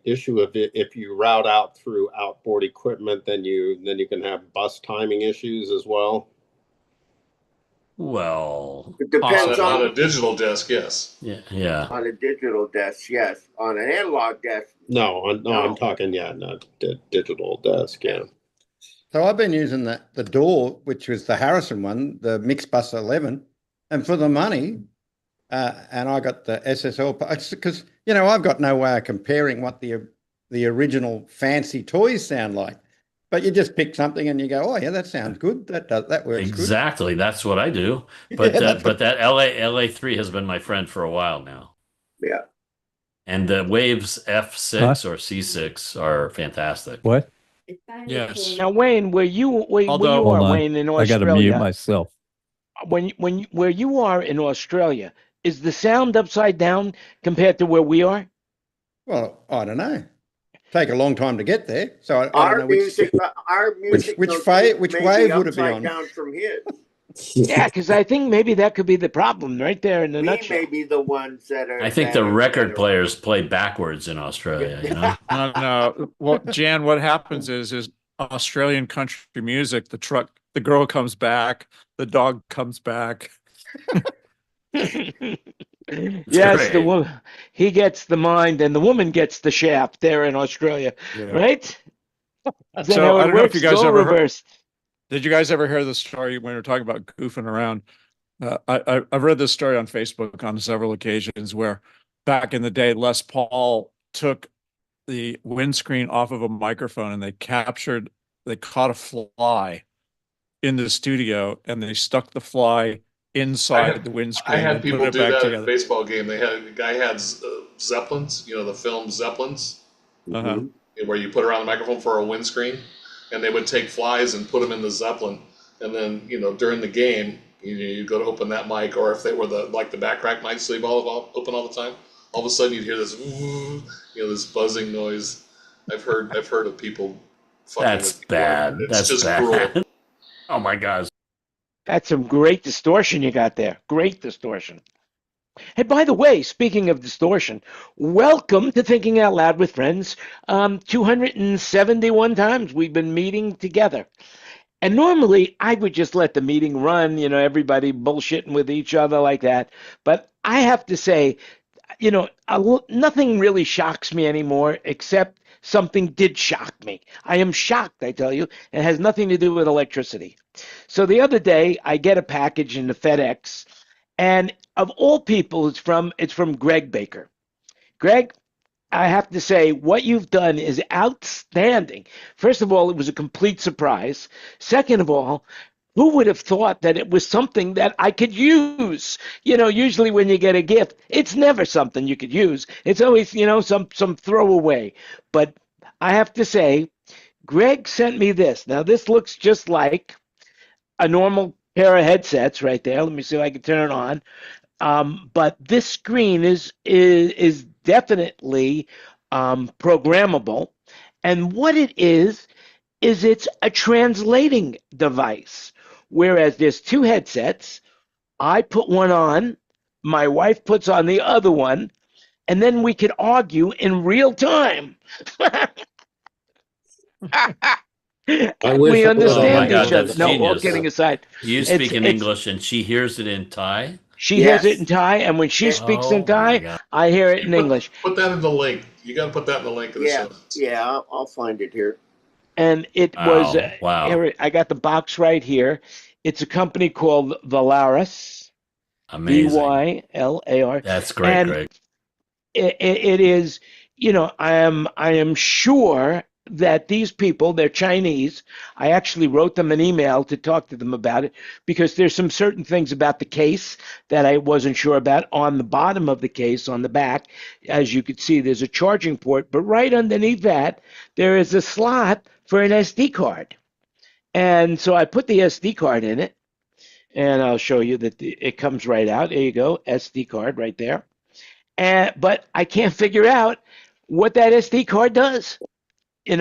issue if you route out through outboard equipment, then you can have bus timing issues as well. Well, It depends on a digital desk, yes. yeah. On a digital desk, yes. On an analog desk, No, I'm talking not digital desk. Yeah. So I've been using the door, which was the Harrison one, the Mixbus 11, and for the money, and I got the SSL because I've got no way of comparing what the original fancy toys sound like. But you just pick something and you go, oh yeah, that sounds good. That works Exactly. good. That's what I do. But that LA3 has been my friend for a while now. yeah. And the Waves F6 or C6 are fantastic. What? Yes. Now, Wayne, where you are, Wayne, in I got to Australia, mute myself. where you are in Australia, is the sound upside down compared to where we are? Well, I don't know. Take a long time to get there, so I Our don't know music which wave would it be on? Down from his. Yeah, because I think maybe that could be the problem right there in the We nutshell. may be the ones that are. I think the record players play backwards in Australia, No. Well, Jan, what happens is Australian country music, the girl comes back, the dog comes back. Yes, the woman, he gets the mind and the woman gets the shaft there in Australia, right? Is that So how it I don't know if works? you guys It's all ever heard, reversed. did you guys ever hear the story when we were talking about goofing around? I've read this story on Facebook on several occasions where back in the day, Les Paul took the windscreen off of a microphone and they caught a fly in the studio and they stuck the fly inside the windscreen. I had people do that at a baseball game. The guy had Zeppelins, the film Zeppelins, where you put around the microphone for a windscreen, and they would take flies and put them in the Zeppelin, and then during the game, you go to open that mic, or if they were the back rack mics, leave all open all the time. All of a sudden, you'd hear this, this buzzing noise. I've heard of people. That's bad. That's just bad. Cruel. Oh my gosh. That's some great distortion you got there. Great distortion. Hey, by the way, speaking of distortion, welcome to Thinking Out Loud with Friends. 271 times we've been meeting together. And normally I would just let the meeting run, everybody bullshitting with each other like that. But I have to say, nothing really shocks me anymore except something did shock me. I am shocked, I tell you. It has nothing to do with electricity. So the other day, I get a package in the FedEx, and of all people, it's from Greg Baker. Greg, I have to say, what you've done is outstanding. First of all, it was a complete surprise. Second of all, who would have thought that it was something that I could use? Usually when you get a gift, it's never something you could use. It's always, some throwaway. But I have to say, Greg sent me this. Now, this looks just like a normal pair of headsets right there. Let me see if I can turn it on. But this screen is definitely programmable. And what it is it's a translating device. Whereas there's two headsets, I put one on, my wife puts on the other one, and then we could argue in real time. We understand each other. No, all kidding aside. You speak in English and she hears it in Thai? She hears it in Thai, and when she speaks in Thai, I hear it in English. Put that in the link. You got to put that in the link. Of the show. Yeah, I'll find it here. And it was, I got the box right here. It's a company called Valaris. Amazing. VYLAR. That's great, and Greg. It is, I am sure that these people, they're Chinese. I actually wrote them an email to talk to them about it because there's some certain things about the case that I wasn't sure about. On the bottom of the case, on the back, as you can see, there's a charging port, but right underneath that, there is a slot for an SD card. And so I put the SD card in it, and I'll show you that it comes right out. There you go, SD card right there. But I can't figure out what that SD card does. Are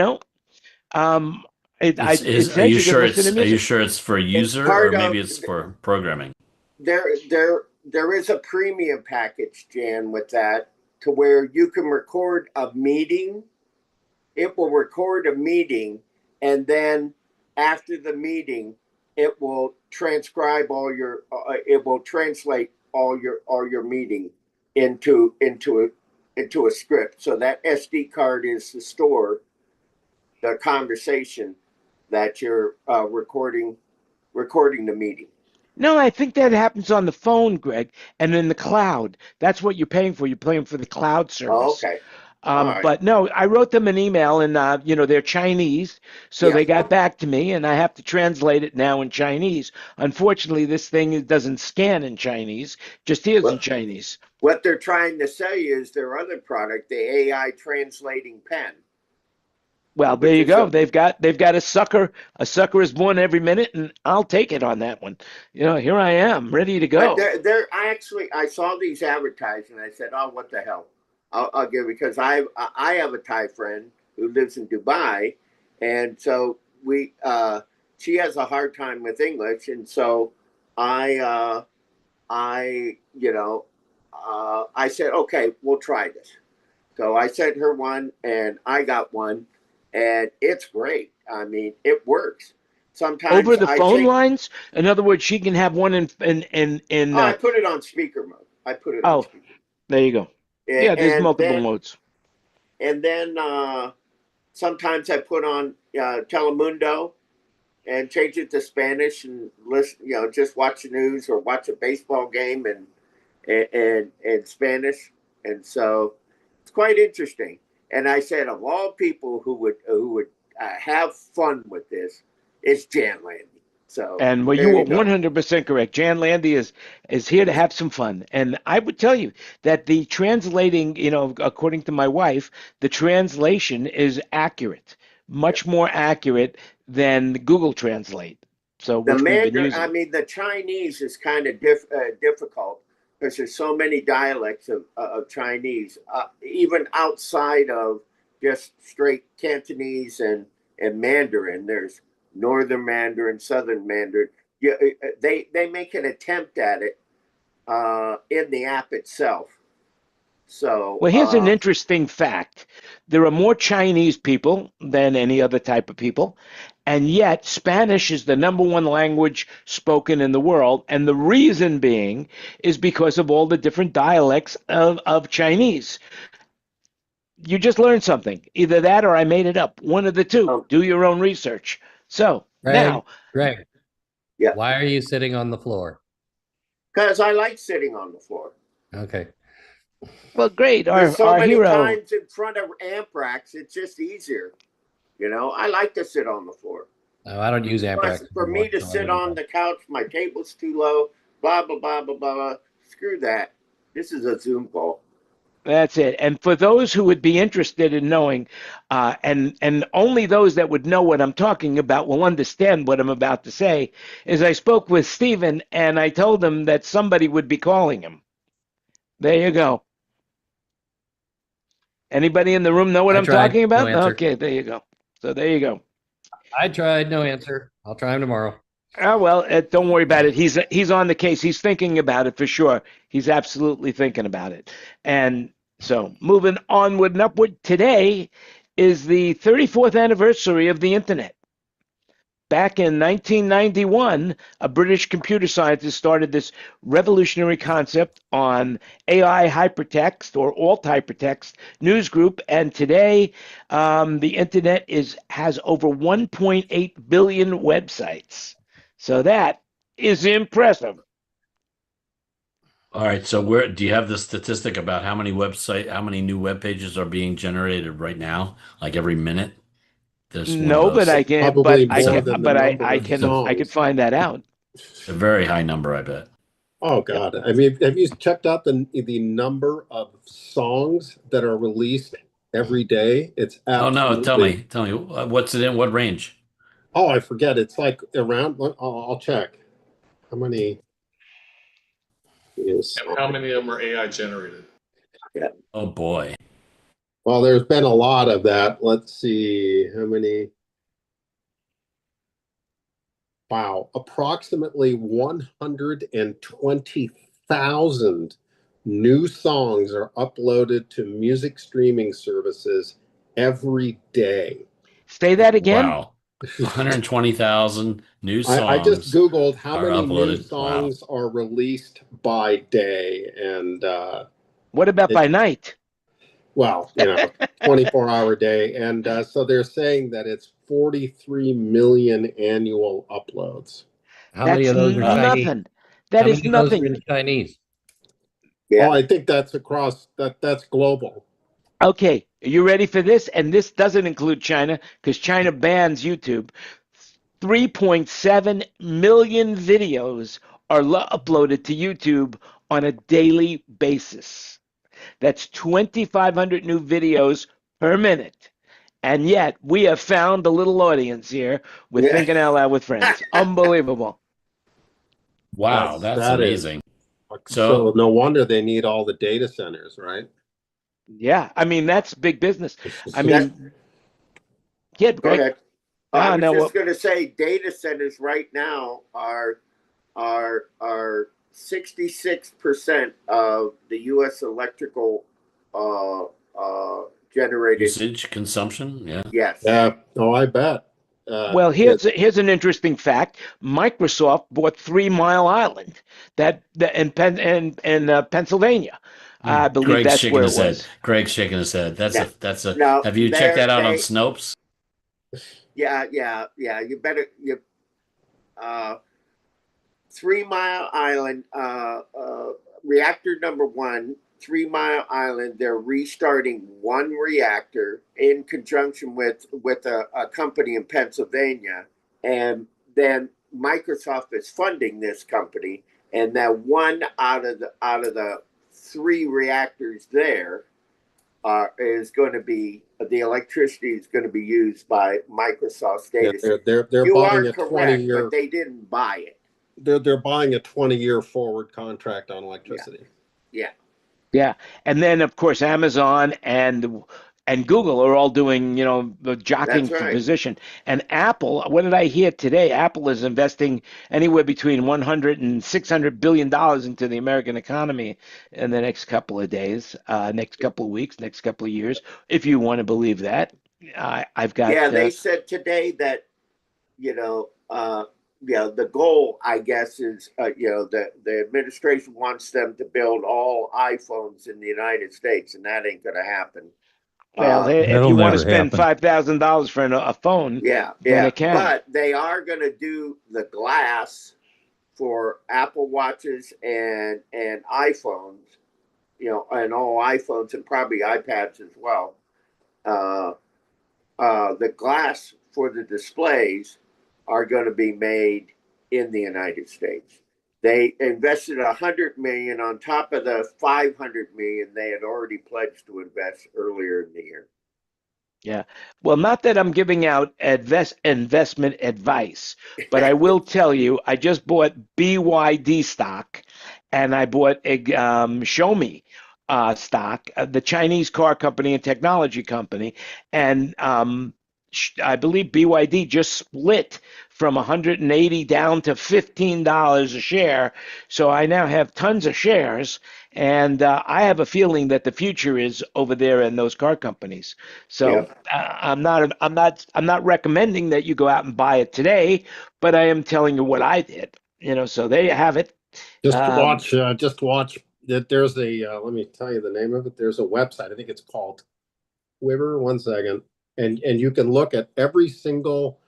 you sure it's for a user or maybe it's for programming? There is a premium package, Jan, with that. to where you can record a meeting. It will record a meeting, and then after the meeting, it will transcribe all your. It will translate all your meeting into a script. So that SD card is to store the conversation that you're recording the meeting. No, I think that happens on the phone, Greg, and in the cloud. That's what you're paying for. You're paying for the cloud Oh, service. okay. All right. But no, I wrote them an email, and they're Chinese, so Yeah. they got back to me, and I have to translate it now in Chinese. Unfortunately, this thing doesn't scan in Chinese; just hears in Chinese. What they're trying to sell you is their other product, the AI translating pen. Well, there you go. They've got a sucker. A sucker is born every minute, and I'll take it on that one. Here I am, ready to go. But I saw these advertised, and I said, "Oh, what the hell? I'll give it," because I have a Thai friend who lives in Dubai, and so she has a hard time with English, and so I said, "Okay, we'll try this." So I sent her one, and I got one, and it's great. I mean, it works. Sometimes over the phone lines. In other words, she can have one in. I put it on speaker mode. On speaker. There you go. Yeah, there's multiple modes. And then sometimes I put on Telemundo and change it to Spanish and listen. Just watch the news or watch a baseball game and Spanish. And so it's quite interesting. And I said, of all people who would have fun with this, it's Jan Landy. So, and you were 100% correct. Jan Landy is here to have some fun. And I would tell you that the translating, according to my wife, the translation is accurate, much more accurate than Google Translate. So the Mandarin, I mean, the Chinese is kind of difficult because there's so many dialects of Chinese, even outside of just straight Cantonese and Mandarin. There's Northern Mandarin, Southern Mandarin. Yeah, they make an attempt at it in the app itself. So, well, here's an interesting fact. There are more Chinese people than any other type of people, and yet Spanish is the #1 language spoken in the world, and the reason being is because of all the different dialects of Chinese. You just learned something. Either that or I made it up. One of the two. Do your own research. So, Greg, yeah. Why are you sitting on the floor? Because I like sitting on the floor. Okay. Well, great. There's so many hero. times in front of Amprax, it's just easier. I like to sit on the floor. Oh, I don't use Amprax. For me to sit on the couch, my table's too low, blah, blah, blah, blah, blah. Screw that. This is a Zoom call. That's it. And for those who would be interested in knowing, and only those that would know what I'm talking about will understand what I'm about to say, is I spoke with Stephen and I told him that somebody would be calling him. There you go. Anybody in the room know what I'm talking about? No answer. Okay, there you go. So there you go. I tried, no answer. I'll try him tomorrow. Oh, well, don't worry about it. He's on the case. He's thinking about it for sure. He's absolutely thinking about it. And so moving onward and upward, today is the 34th anniversary of the internet. Back in 1991, a British computer scientist started this revolutionary concept on AI hypertext or alt hypertext newsgroup, and today the internet has over 1.8 billion websites. So that is impressive. All right. So do you have the statistic about how many new web pages are being generated right now? Like every minute? No, but I can. I can find that out. A very high number, I bet. Oh God! I mean, have you checked out the number of songs that are released every day? It's absolutely... Oh no! Tell me, what's it in? What range? Oh, I forget. It's like around. I'll check. How many? And how many of them are AI generated? Yeah. Oh boy. Well, there's been a lot of that. Let's see how many. Wow, approximately 120,000 new songs are uploaded to music streaming services every day. Say that again. Wow. 120,000 new songs. I just Googled how are many new uploaded. songs are released by day, and What about by night? well, 24-hour day. And so they're saying that it's 43 million annual uploads. How many That's of those are Chinese? nothing. That How is many of those are nothing. in Chinese? Yeah. Oh, I think that's across, that's global. Okay, are you ready for this? And this doesn't include China because China bans YouTube. 3.7 million videos are uploaded to YouTube on a daily basis. That's 2,500 new videos per minute. And yet we have found a little audience here with Yeah. Thinking Out Loud with Friends. Unbelievable. Wow, that's that is- amazing. So no wonder they need all the data centers, right? Yeah, I mean, that's big business. I mean, yeah, Go Greg. ahead. I was no, just going to say, data centers right now are 66% of the U.S. electrical generated. Usage, consumption, yeah. Yes. Yeah. Oh, I bet. Well, here's an interesting fact. Microsoft bought 3 Mile Island, that in Pennsylvania. I believe Greg's that's shaking where it his head. was. Greg's shaking his head. That's a. No, Have you checked that out on Snopes? Yeah. You better 3 Mile Island, reactor number 1, 3 Mile Island. They're restarting one reactor in conjunction with a company in Pennsylvania, and then Microsoft is funding this company, and that one out of the 3 reactors there is going to be, the electricity is going to be used by Microsoft's data center. They're You buying are a correct, 20-year. but they didn't buy it. They're buying a 20-year forward contract on electricity. Yeah, and then of course Amazon and Google are all doing, the jockeying That's for right. position. And Apple, what did I hear today? Apple is investing anywhere between 100 and 600 billion dollars into the American economy in the next couple of days, next couple of weeks, next couple of years, if you want to believe that. I've got. Yeah, they said today that the goal, I guess, is the administration wants them to build all iPhones in the United States, and that ain't going to happen. Well, if That'll you want to never spend happen. $5,000 for a phone, then it can. But they are going to do the glass for Apple Watches and iPhones, and all iPhones and probably iPads as well. The glass for the displays are going to be made in the United States. They invested $100 million on top of the $500 million they had already pledged to invest earlier in the year. Yeah. Well, not that I'm giving out investment advice, but I will tell you, I just bought BYD stock, and I bought a Xiaomi stock, the Chinese car company and technology company, and I believe BYD just split from 180 down to $15 a share. So I now have tons of shares, and I have a feeling that the future is over there in those car companies. So I'm not recommending that you go out and buy it today, but I am telling you what I did. So there you have it. Just watch that. There's let me tell you the name of it. There's a website. I think it's called Quiver. One second. And you can look at every single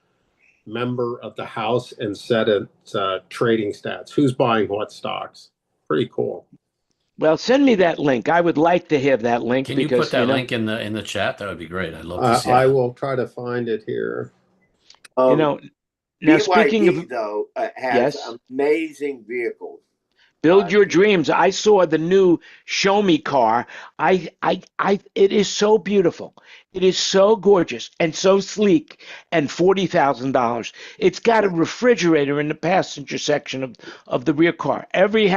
member of the house and set its trading stats. Who's buying what stocks? Pretty cool. Well, send me that link. I would like to have that link. Can you put that link in the chat? That would be great. I'd love to see I it. will try to find it here. Now BYD, speaking of, though, has amazing vehicles. Build your dreams. I saw the new Xiaomi car. It is so beautiful. It is so gorgeous and so sleek, and $40,000. It's got a refrigerator in the passenger section of the rear car. Every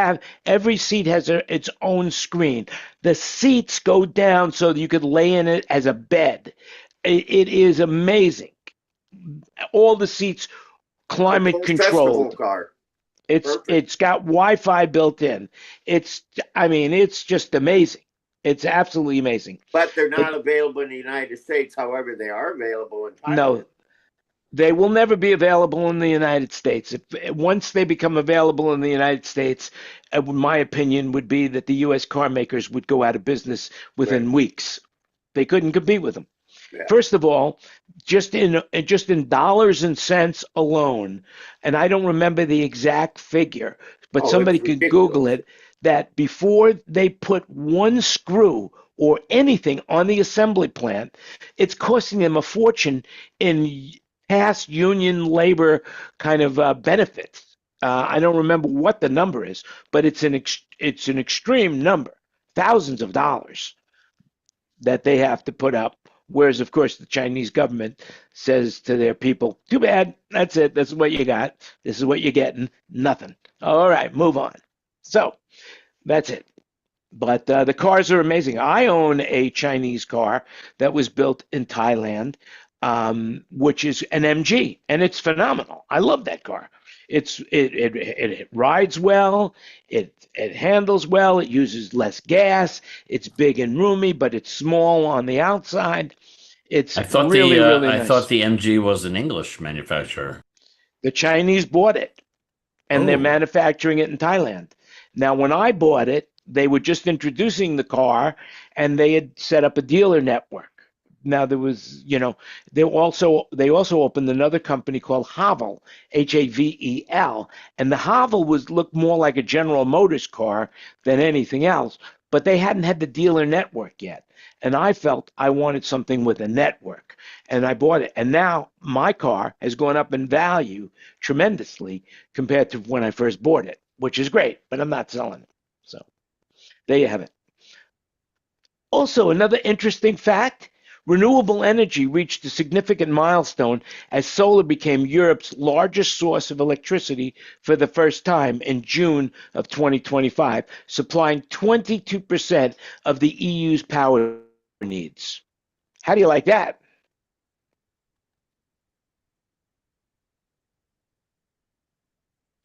seat has its own screen. The seats go down so that you could lay in it as a bed. It is amazing. All the seats climate controlled. Car. Perfect. It's got Wi-Fi built in. I mean, it's just amazing. It's absolutely amazing. But they're not available in the United States. However, they are available in Thailand. No, they will never be available in the United States. Once they become available in the United States, my opinion would be that the U.S. car makers would go out of business within weeks. They couldn't compete with them. Yeah. First of all, just in dollars and cents alone, and I don't remember the exact figure, but somebody could Google it, that before they put one screw or anything on the assembly plant, it's costing them a fortune in past union labor kind of benefits. I don't remember what the number is, but it's an extreme number, thousands of dollars that they have to put up. Whereas, of course, the Chinese government says to their people, too bad, that's it, this is what you got, this is what you're getting, nothing. All right, move on. So that's it. But the cars are amazing. I own a Chinese car that was built in Thailand, which is an MG, and it's phenomenal. I love that car. It rides well, it handles well, it uses less gas, it's big and roomy, but it's small on the outside. It's really nice. I thought the MG was an English manufacturer. The Chinese bought it, and they're manufacturing it in Thailand. Now, when I bought it, they were just introducing the car, and they had set up a dealer network. Now there was, they also opened another company called Havel, Havel, and the Havel looked more like a General Motors car than anything else, but they hadn't had the dealer network yet. And I felt I wanted something with a network, and I bought it. And now my car has gone up in value tremendously compared to when I first bought it, which is great, but I'm not selling it. So there you have it. Also, another interesting fact. Renewable energy reached a significant milestone as solar became Europe's largest source of electricity for the first time in June of 2025, supplying 22% of the EU's power needs. How do you like that?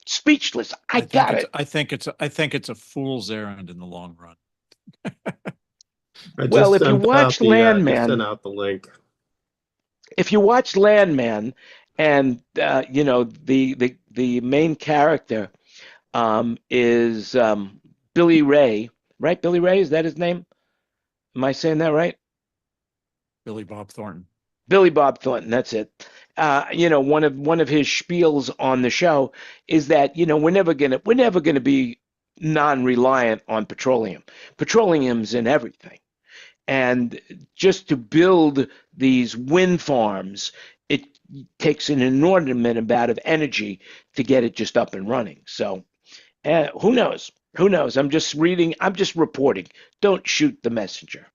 Speechless. I got it. I think it's a fool's errand in the long run. Well, if you watch Landman, send out the link. If you watch Landman, and the main character is Billy Ray, right? Billy Ray, is that his name? Am I saying that right? Billy Bob Thornton. Billy Bob Thornton, that's it. One of his spiels on the show is that we're never gonna be non-reliant on petroleum. Petroleum's in everything. And just to build these wind farms, it takes an inordinate amount of energy to get it just up and running. So who knows? Who knows? I'm just reporting. Don't shoot the messenger.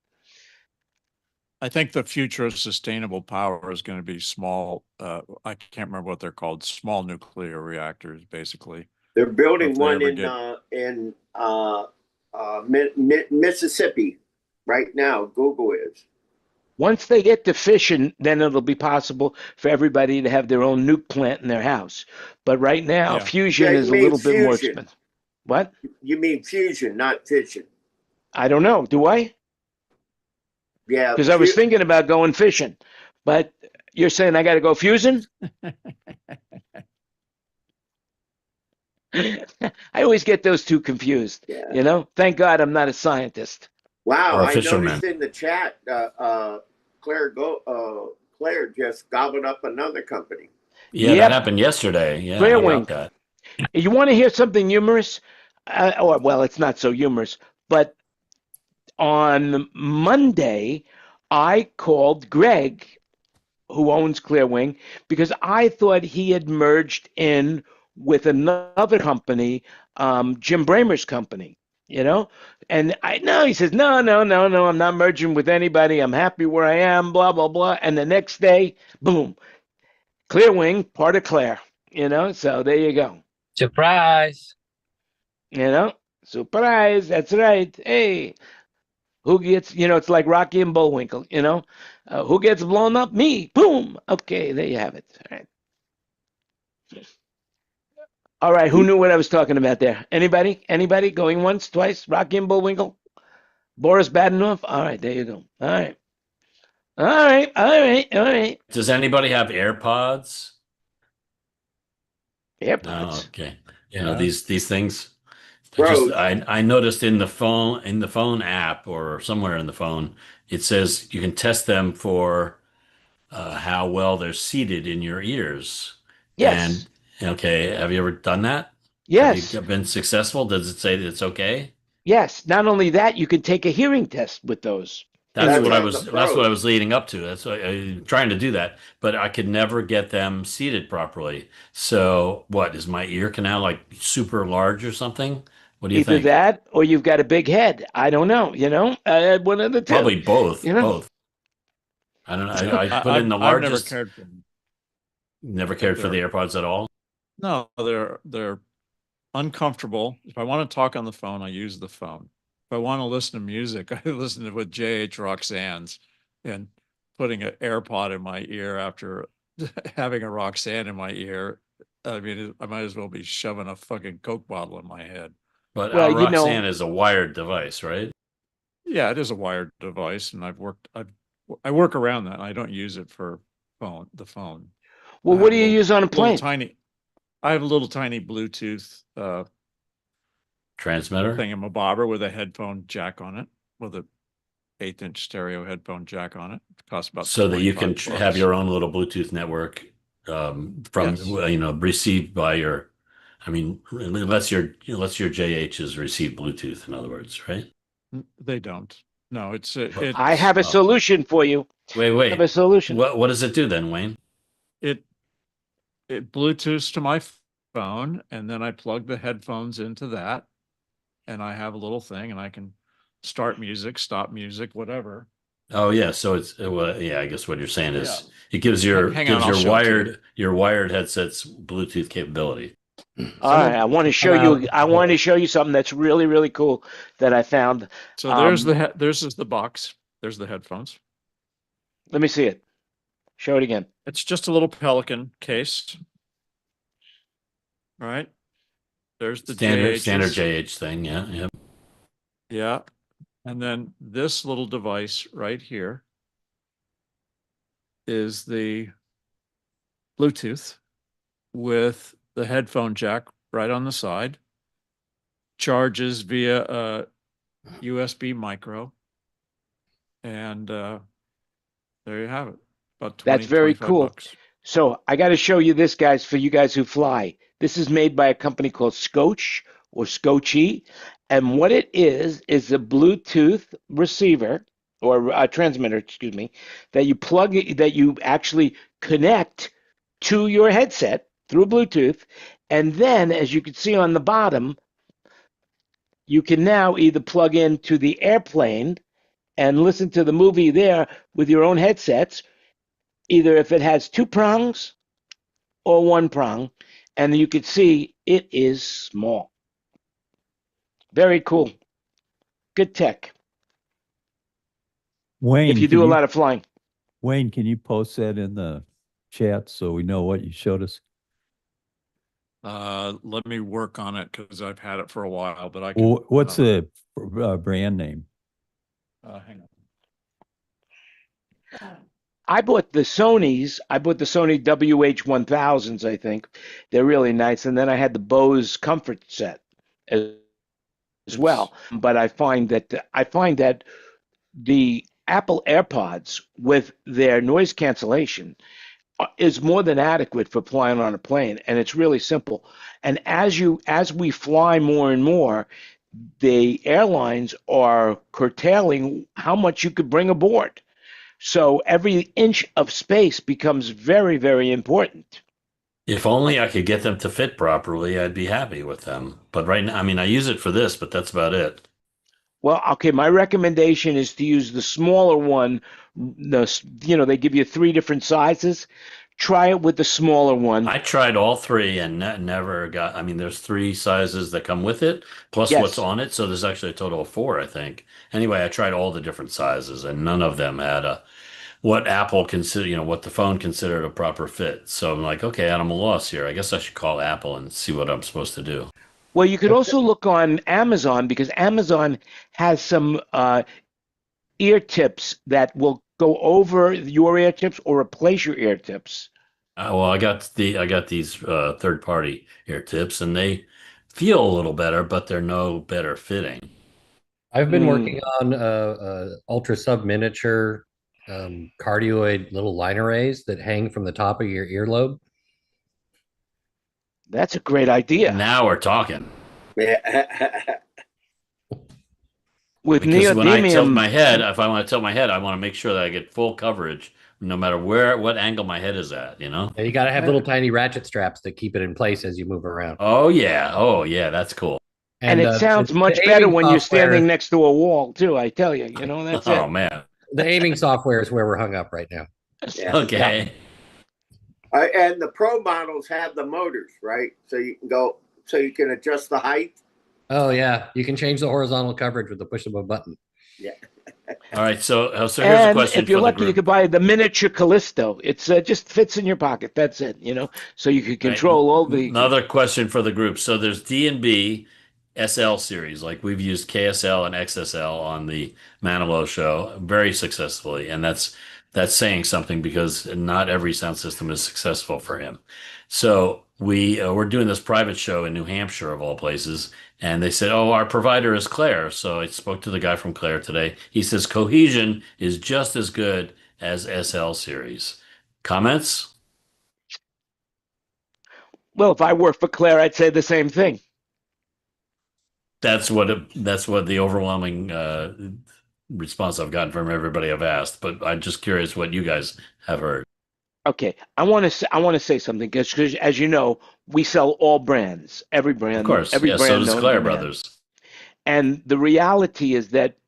I think the future of sustainable power is going to be small. I can't remember what they're called. Small nuclear reactors, basically. They're building one in Mississippi right now. Google is. Once they get to fission, then it'll be possible for everybody to have their own nuke plant in their house. But right now, fusion is a little bit more expensive. What? You mean fusion, not fission. I don't know. Do I? Yeah. Because I was thinking about going fishing, but you're saying I got to go fusion? I always get those two confused. Yeah. Thank God I'm not a scientist. Wow, I noticed in the chat, Claire just gobbled up another company. Yeah, that happened yesterday. Yeah, Clearwing. You want to hear something humorous? Well, it's not so humorous, but on Monday, I called Greg, who owns Clearwing, because I thought he had merged in with another company, Jim Bramer's company. And he says, no, I'm not merging with anybody. I'm happy where I am, blah, blah, blah. And the next day, boom, Clearwing, part of Claire, so there you go. Surprise. Surprise. That's right. Hey, who gets, it's like Rocky and Bullwinkle, who gets blown up? Me. Boom. Okay, there you have it. All right. All right, who knew what I was talking about there? Anybody? Anybody? Going once, twice? Rocky and Bullwinkle? Boris Badenov? All right, there you go. All right. All right, all right, all right. Does anybody have AirPods? No, AirPods. okay. Yeah. These things. Bro. I noticed in the phone app or somewhere in the phone, it says you can test them for how well they're seated in your ears. Yes. And okay, have you ever done that? Yes. Have you been successful? Does it say that it's okay? Yes. Not only that, you can take a hearing test with those. That's what I on was. the That's what pros. I was leading up to. That's what I'm trying to do that, but I could never get them seated properly. So, what is my ear canal like super large or something? What do you Either think? that or you've got a big head. I don't know, one of the two. Probably both. You know? Both. I don't know. I put in the I've never largest. cared for them. Never cared for the AirPods at all. No, they're uncomfortable. If I want to talk on the phone, I use the phone. If I want to listen to music, I listen to with J.H. Roxanne's, and putting an AirPod in my ear after having a Roxanne in my ear. I mean, I might as well be shoving a fucking Coke bottle in my head. But Well, Roxanne is a wired device, right? Yeah, it is a wired device, and I work around that. I don't use it for the phone. Well, what do you use on a plane? I have a little tiny Bluetooth Transmitter. thingamabobber with a headphone jack on it, with a 1/8-inch stereo headphone jack on it. It costs about So that you can $25. have your own little Bluetooth network from Yes. received by your. I mean, unless your JH is received Bluetooth, in other words, right? They don't. No, it's I have a solution for you. Wait. I have a solution. What does it do then, Wayne? it Bluetooths to my phone, and then I plug the headphones into that, and I have a little thing, and I can start music, stop music, whatever. Oh yeah, so yeah. I guess what you're saying is Yeah. it gives your Hang on, I'll show it to your wired headsets Bluetooth capability. All right, I want to show you. I want to show you something that's really, really cool that I found. So there's the box. There's the headphones. Let me see it. Show it again. It's just a little Pelican case. All right. There's the Standard JHs. JH thing. Yeah. Yeah. And then this little device right here is the Bluetooth with the headphone jack right on the side. Charges via a USB micro. And there you have it. About 20, That's very 25 cool. bucks. So I got to show you this, guys, for you guys who fly. This is made by a company called Scotch or Scotchy. And what it is a Bluetooth receiver or a transmitter, excuse me, that you actually connect to your headset through Bluetooth. And then, as you can see on the bottom, you can now either plug into the airplane and listen to the movie there with your own headsets, either if it has 2 prongs or 1 prong, and you can see it is small. Very cool. Good tech. Wayne, If you do a lot of flying. Wayne, can you post that in the chat so we know what you showed us? Let me work on it because I've had it for a while, but I can. What's the brand name? Hang on. I bought the Sony WH-1000s, I think. They're really nice. And then I had the Bose Comfort set as well. But I find that the Apple AirPods with their noise cancellation is more than adequate for flying on a plane, and it's really simple. And as we fly more and more, the airlines are curtailing how much you could bring aboard. So every inch of space becomes very, very important. If only I could get them to fit properly, I'd be happy with them. But right now, I mean, I use it for this, but that's about it. Well, okay, my recommendation is to use the smaller one. They give you 3 different sizes. Try it with the smaller one. I tried all 3 and never got. I mean, there's 3 sizes that come with it, plus Yes. what's on it. So there's actually a total of 4, I think. Anyway, I tried all the different sizes, and none of them had what Apple consider, what the phone considered a proper fit. So I'm like, okay, I'm a loss here. I guess I should call Apple and see what I'm supposed to do. Well, you could also look on Amazon because Amazon has some ear tips that will go over your ear tips or replace your ear tips. Well, I got these third party ear tips, and they feel a little better, but they're no better fitting. I've been working on ultra sub miniature cardioid little line arrays that hang from the top of your earlobe. That's a great idea. Now we're talking. With Because when I tilt neodymium, my head, if I want to tilt my head, I want to make sure that I get full coverage, no matter what angle my head is at. Yeah, you got to have little tiny ratchet straps to keep it in place as you move around. Oh yeah, that's cool. and it sounds much better when you're standing next to a wall too. I tell you, that's it. Oh man, The aiming software is where we're hung up right now. Yeah. okay. And the pro models have the motors, right? So you can adjust the height. Oh yeah, you can change the horizontal coverage with the push of a button. Yeah. All right, so here's a And question if you're for the lucky, you group. could buy the miniature Callisto. It's just fits in your pocket. That's it. So you could control all the. Another question for the group. So there's D&B SL series, like we've used KSL and XSL on the Manilow show very successfully, and that's saying something because not every sound system is successful for him. So we're doing this private show in New Hampshire of all places, and they said, "Oh, our provider is Claire." So I spoke to the guy from Claire today. He says Cohesion is just as good as SL series. Comments? Well, if I worked for Claire, I'd say the same thing. That's what the overwhelming response I've gotten from everybody I've asked. But I'm just curious what you guys have heard. Okay, I want to say something because as you know, we sell all brands, every brand, Of course, every yeah. brand. So does known Claire to man. Brothers. And the reality is that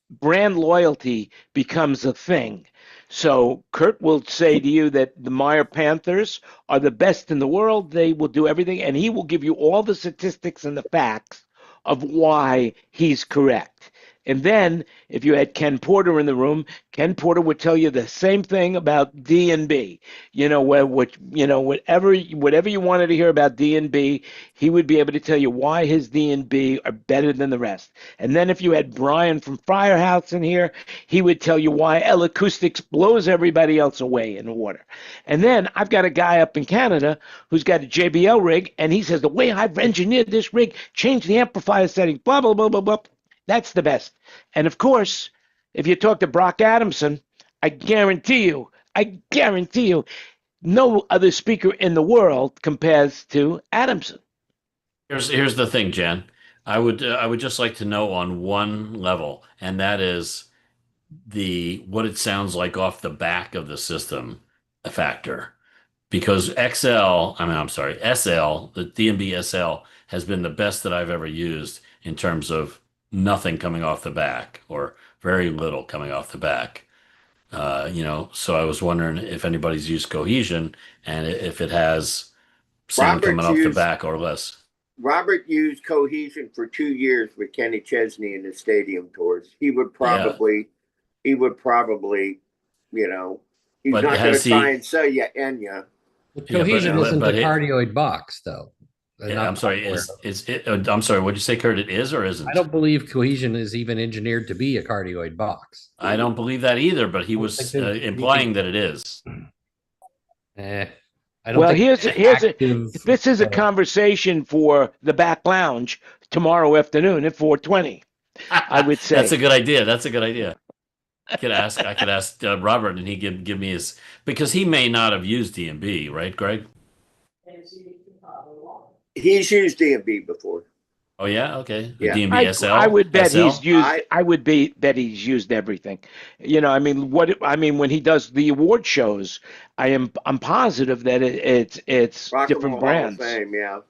brand loyalty becomes a thing. So Kurt will say to you that the Meyer Panthers are the best in the world. They will do everything, and he will give you all the statistics and the facts of why he's correct. And then if you had Ken Porter in the room, Ken Porter would tell you the same thing about D&B. Whatever you wanted to hear about D&B, he would be able to tell you why his D&B are better than the rest. And then if you had Brian from Firehouse in here, he would tell you why L Acoustics blows everybody else away in the water. And then I've got a guy up in Canada who's got a JBL rig, and he says the way I've engineered this rig, change the amplifier settings, blah, blah, blah, blah, blah. That's the best. And of course, if you talk to Brock Adamson, I guarantee you, no other speaker in the world compares to Adamson. Here's the thing, Jen. I would just like to know on one level, and that is what it sounds like off the back of the system, a factor. Because SL, the D&B SL has been the best that I've ever used in terms of nothing coming off the back or very little coming off the back. So I was wondering if anybody's used Cohesion and if it has sound coming off the back or less. Robert used Cohesion for 2 years with Kenny Chesney in the stadium tours. He would probably, he's not going to try and sell you Enya. Cohesion isn't a cardioid box, though. Yeah, I'm sorry. I'm sorry. What'd you say, Kurt? It is or isn't? I don't believe Cohesion is even engineered to be a cardioid box. I don't believe that either. But he was implying that it is. I don't think this is a conversation for the back lounge tomorrow afternoon at 4:20. I would say that's a good idea. I could ask Robert, and he give me his, because he may not have used D&B, right, Greg? He's used D&B before. Oh yeah, okay. Yeah. D&B SL. I would bet SL? he's used. I would bet he's used everything. When he does the award shows, I'm positive that it's Rock different and Roll Hall of brands. Fame, yeah.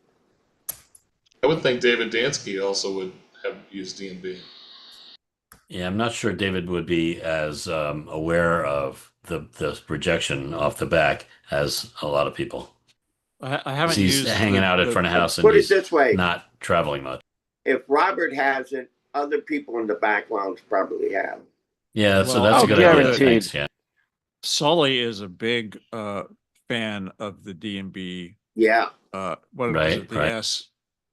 I would think David Dansky also would have used D&B. Yeah, I'm not sure David would be as aware of the rejection off the back as a lot of people. I haven't He's used hanging out at front of house and Put it he's this way. not traveling much. If Robert hasn't, other people in the back lounge probably have. Yeah, so Well, that's a oh, good idea. guaranteed. Thanks, yeah. Sully is a big fan of the D&B. Yeah. What is it? The S.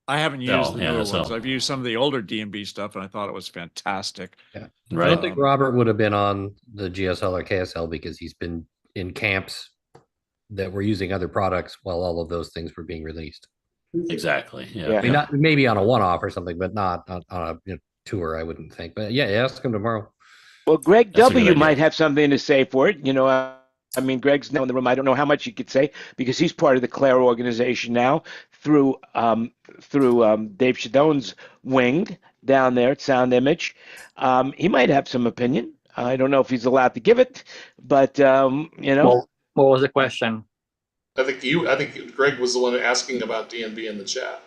I haven't used the newer ones. I've used some of the older D&B stuff, and I thought it was fantastic. Yeah. Right. I don't think Robert would have been on the GSL or KSL because he's been in camps that were using other products while all of those things were being released. Exactly. Yeah. Yeah. I mean, not maybe on a one-off or something, but not on a tour, I wouldn't think. But yeah, ask him tomorrow. Well, Greg That's a good W. idea. might have something to say for it. I mean, Greg's now in the room. I don't know how much he could say because he's part of the Claire organization now through Dave Shadone's wing down there at Sound Image. He might have some opinion. I don't know if he's allowed to give it, but Well, what was the question? I think Greg was the one asking about D&B in the chat.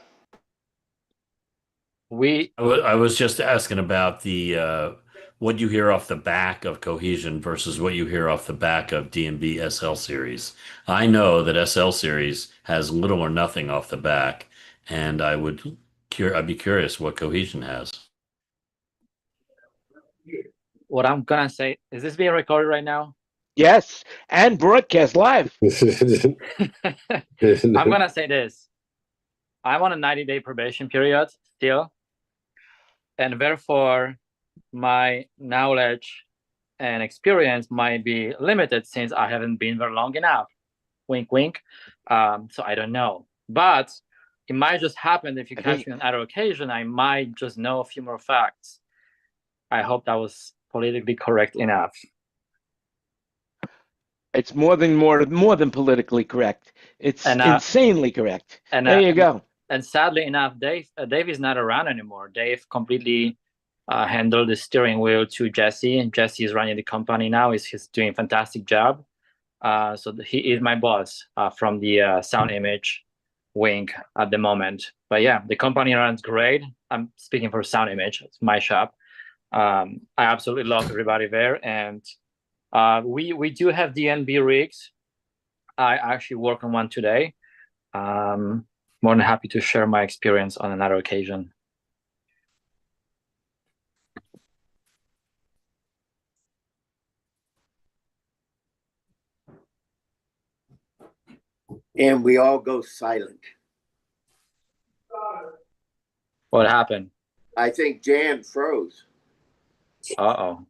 I was just asking about the what you hear off the back of Cohesion versus what you hear off the back of D&B SL series. I know that SL series has little or nothing off the back, and I'd be curious what Cohesion has. What I'm gonna say, is this being recorded right now? yes, and broadcast live. I'm gonna say this. I'm on a 90-day probation period still, and therefore my knowledge and experience might be limited since I haven't been there long enough. Wink, wink. So I don't know, but it might just happen if you catch me on other occasion. I might just know a few more facts. I hope that was politically correct enough. It's more than politically correct. It's insanely correct. And there you go. And sadly enough, Dave is not around anymore. Dave completely handled the steering wheel to Jesse, and Jesse is running the company now. He's doing a fantastic job. So he is my boss from the Sound Image wing at the moment. But yeah, the company runs great. I'm speaking for Sound Image. It's my shop. I absolutely love everybody there, and we do have D&B rigs. I actually work on one today. More than happy to share my experience on another occasion. And we all go silent. What happened? I think Jan froze. Uh-oh.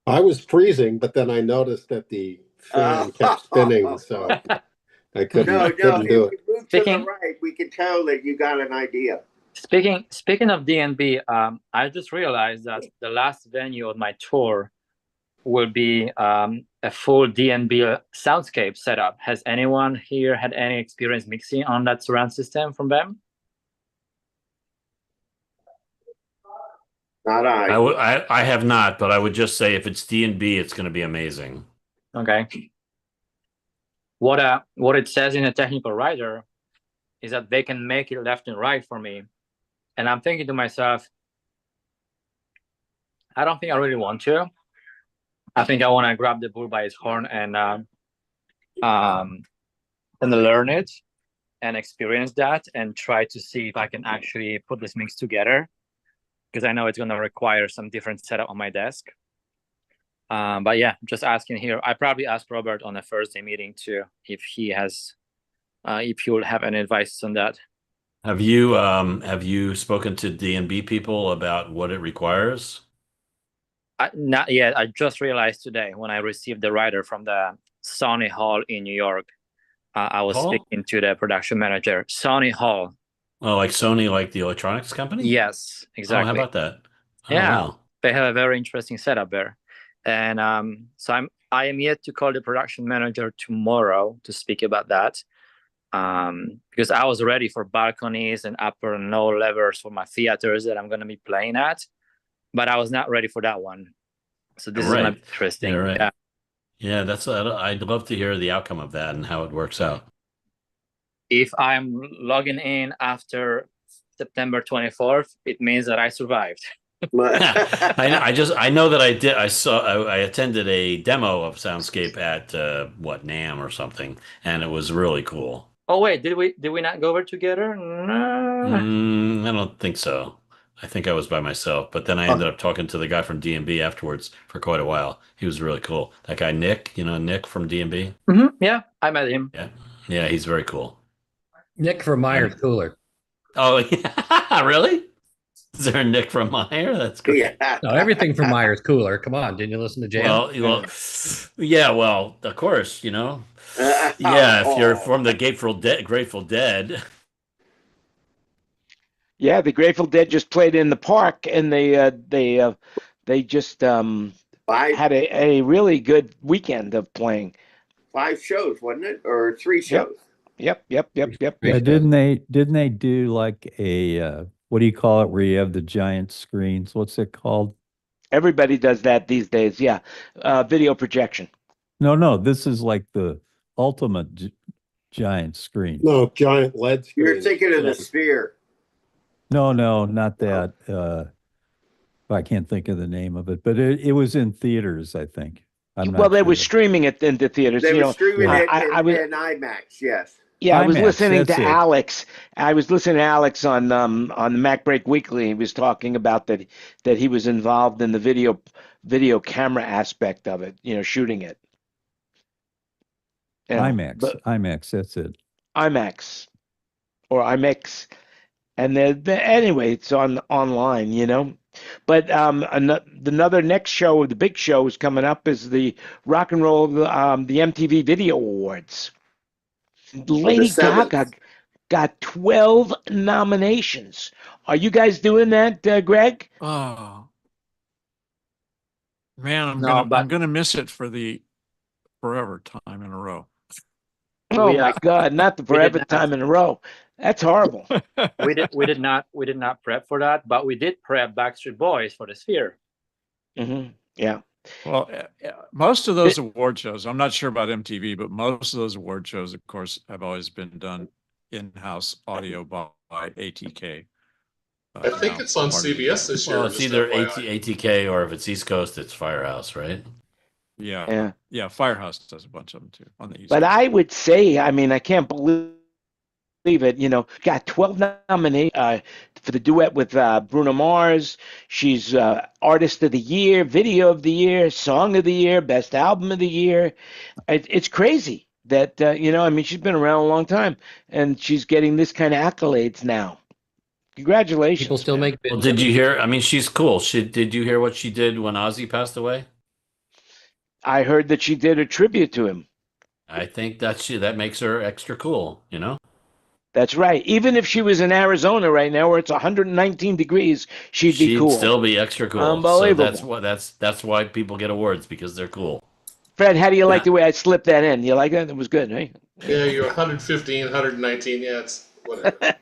I was freezing, but then I noticed that the fan kept spinning, so I couldn't do it. Move to the right, we can tell that you got an idea. Speaking of D&B, I just realized that the last venue of my tour will be a full D&B soundscape setup. Has anyone here had any experience mixing on that surround system from them? Not I. I have not, but I would just say if it's D&B, it's going to be amazing. Okay. What it says in the technical writer is that they can make it left and right for me. And I'm thinking to myself, I don't think I really want to. I think I want to grab the bull by his horn and learn it and experience that and try to see if I can actually put this mix together, because I know it's going to require some different setup on my desk. But yeah, just asking here. I probably asked Robert on a Thursday meeting too if he will have any advice on that. Have you spoken to D&B people about what it requires? Not yet. I just realized today when I received the writer from the Sony Hall in New York. I was speaking to the production manager. Sony Hall. Oh, like Sony, like the electronics company? Yes, exactly. Oh, how about that? Yeah, wow. They have a very interesting setup there. And so I am yet to call the production manager tomorrow to speak about that. Because I was ready for balconies and upper and lower levels for my theaters that I'm going to be playing at, but I was not ready for that one. So this is going to be interesting. Yeah, right. Yeah, I'd love to hear the outcome of that and how it works out. If I'm logging in after September 24th, it means that I survived. I know that I did. I attended a demo of Soundscape at NAMM or something, and it was really cool. Oh wait, did we not go over together? No. I don't think so. I think I was by myself, but then I ended up talking to the guy from D&B afterwards for quite a while. He was really cool. That guy Nick, Nick from D&B. Yeah, I met him. Yeah, he's very cool. Nick from Myers Cooler. Oh, yeah, really? Is there a Nick from Meyer? That's great. Yeah. No, everything from Myers Cooler. Come on, didn't you listen to Jan? Well, of course, Yeah, if you're from the Grateful Dead. Yeah, the Grateful Dead just played in the park, and they just had a really good weekend of playing. 5 shows, wasn't it, or 3 shows? Yep. Yeah, Didn't they do like a what do you call it, where you have the giant screens? What's it called? Everybody does that these days. Yeah, video projection. No, this is like the ultimate giant screen. No, giant LED screen. You're thinking of the Sphere. No, not that. I can't think of the name of it, but it was in theaters, I think. Well, they were streaming it into theaters. They were streaming it in IMAX, yes. Yeah, I was IMAX, listening to that's it. Alex. I was listening to Alex on the Mac Break Weekly. He was talking about that he was involved in the video camera aspect of it, shooting it. IMAX, that's it. IMAX or IMAX. And anyway, it's online, But another next show, the big show is coming up, is the rock and roll, the MTV Video Awards. Lady Gaga got 12 nominations. Are you guys doing that, Greg? Oh man, I'm gonna miss it for the forever time in a row. Oh my God, not the forever time in a row. That's horrible. we did not prep for that, but we did prep Backstreet Boys for the Sphere. Mm-hmm. Yeah. Well, most of those award shows, I'm not sure about MTV, but most of those award shows, of course, have always been done in-house audio by ATK. I think it's on CBS this year. Well, it's either ATK or if it's East Coast, it's Firehouse, right? Yeah. Firehouse does a bunch of them too on the East But Coast. I would say, I can't believe it. Got 12 nominations for the duet with Bruno Mars. She's Artist of the Year, Video of the Year, Song of the Year, Best Album of the Year. It's crazy that she's been around a long time, and she's getting this kind of accolades now. Congratulations. People still make. Well, did you hear? She's cool. Did you hear what she did when Ozzy passed away? I heard that she did a tribute to him. I think that makes her extra cool. That's right. Even if she was in Arizona right now, where it's 119 degrees, she'd be cool. She'd still be extra cool. Unbelievable. So that's why people get awards, because they're cool. Fred, how do you like the way I slipped that in? You like that? It was good, right? Yeah, you're 115, 119. Yeah, it's whatever.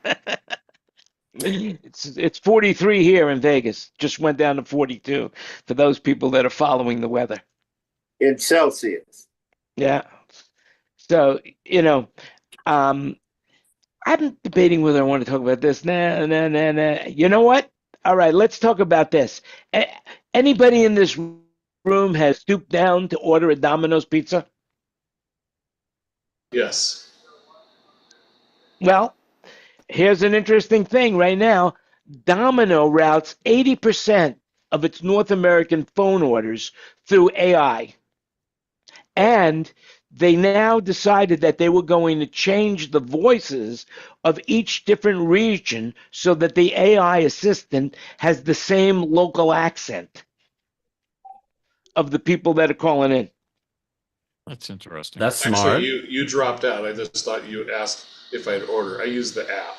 It's 43 here in Vegas. Just went down to 42 for those people that are following the weather. In Celsius. Yeah. So, I'm debating whether I want to talk about this. Nah. You know what? All right, let's talk about this. Anybody in this room has stooped down to order a Domino's pizza? Yes. Well, here's an interesting thing right now. Domino routes 80% of its North American phone orders through AI. And they now decided that they were going to change the voices of each different region so that the AI assistant has the same local accent of the people that are calling in. That's interesting. That's smart. Actually, you dropped out. I just thought you asked if I'd order. I use the app.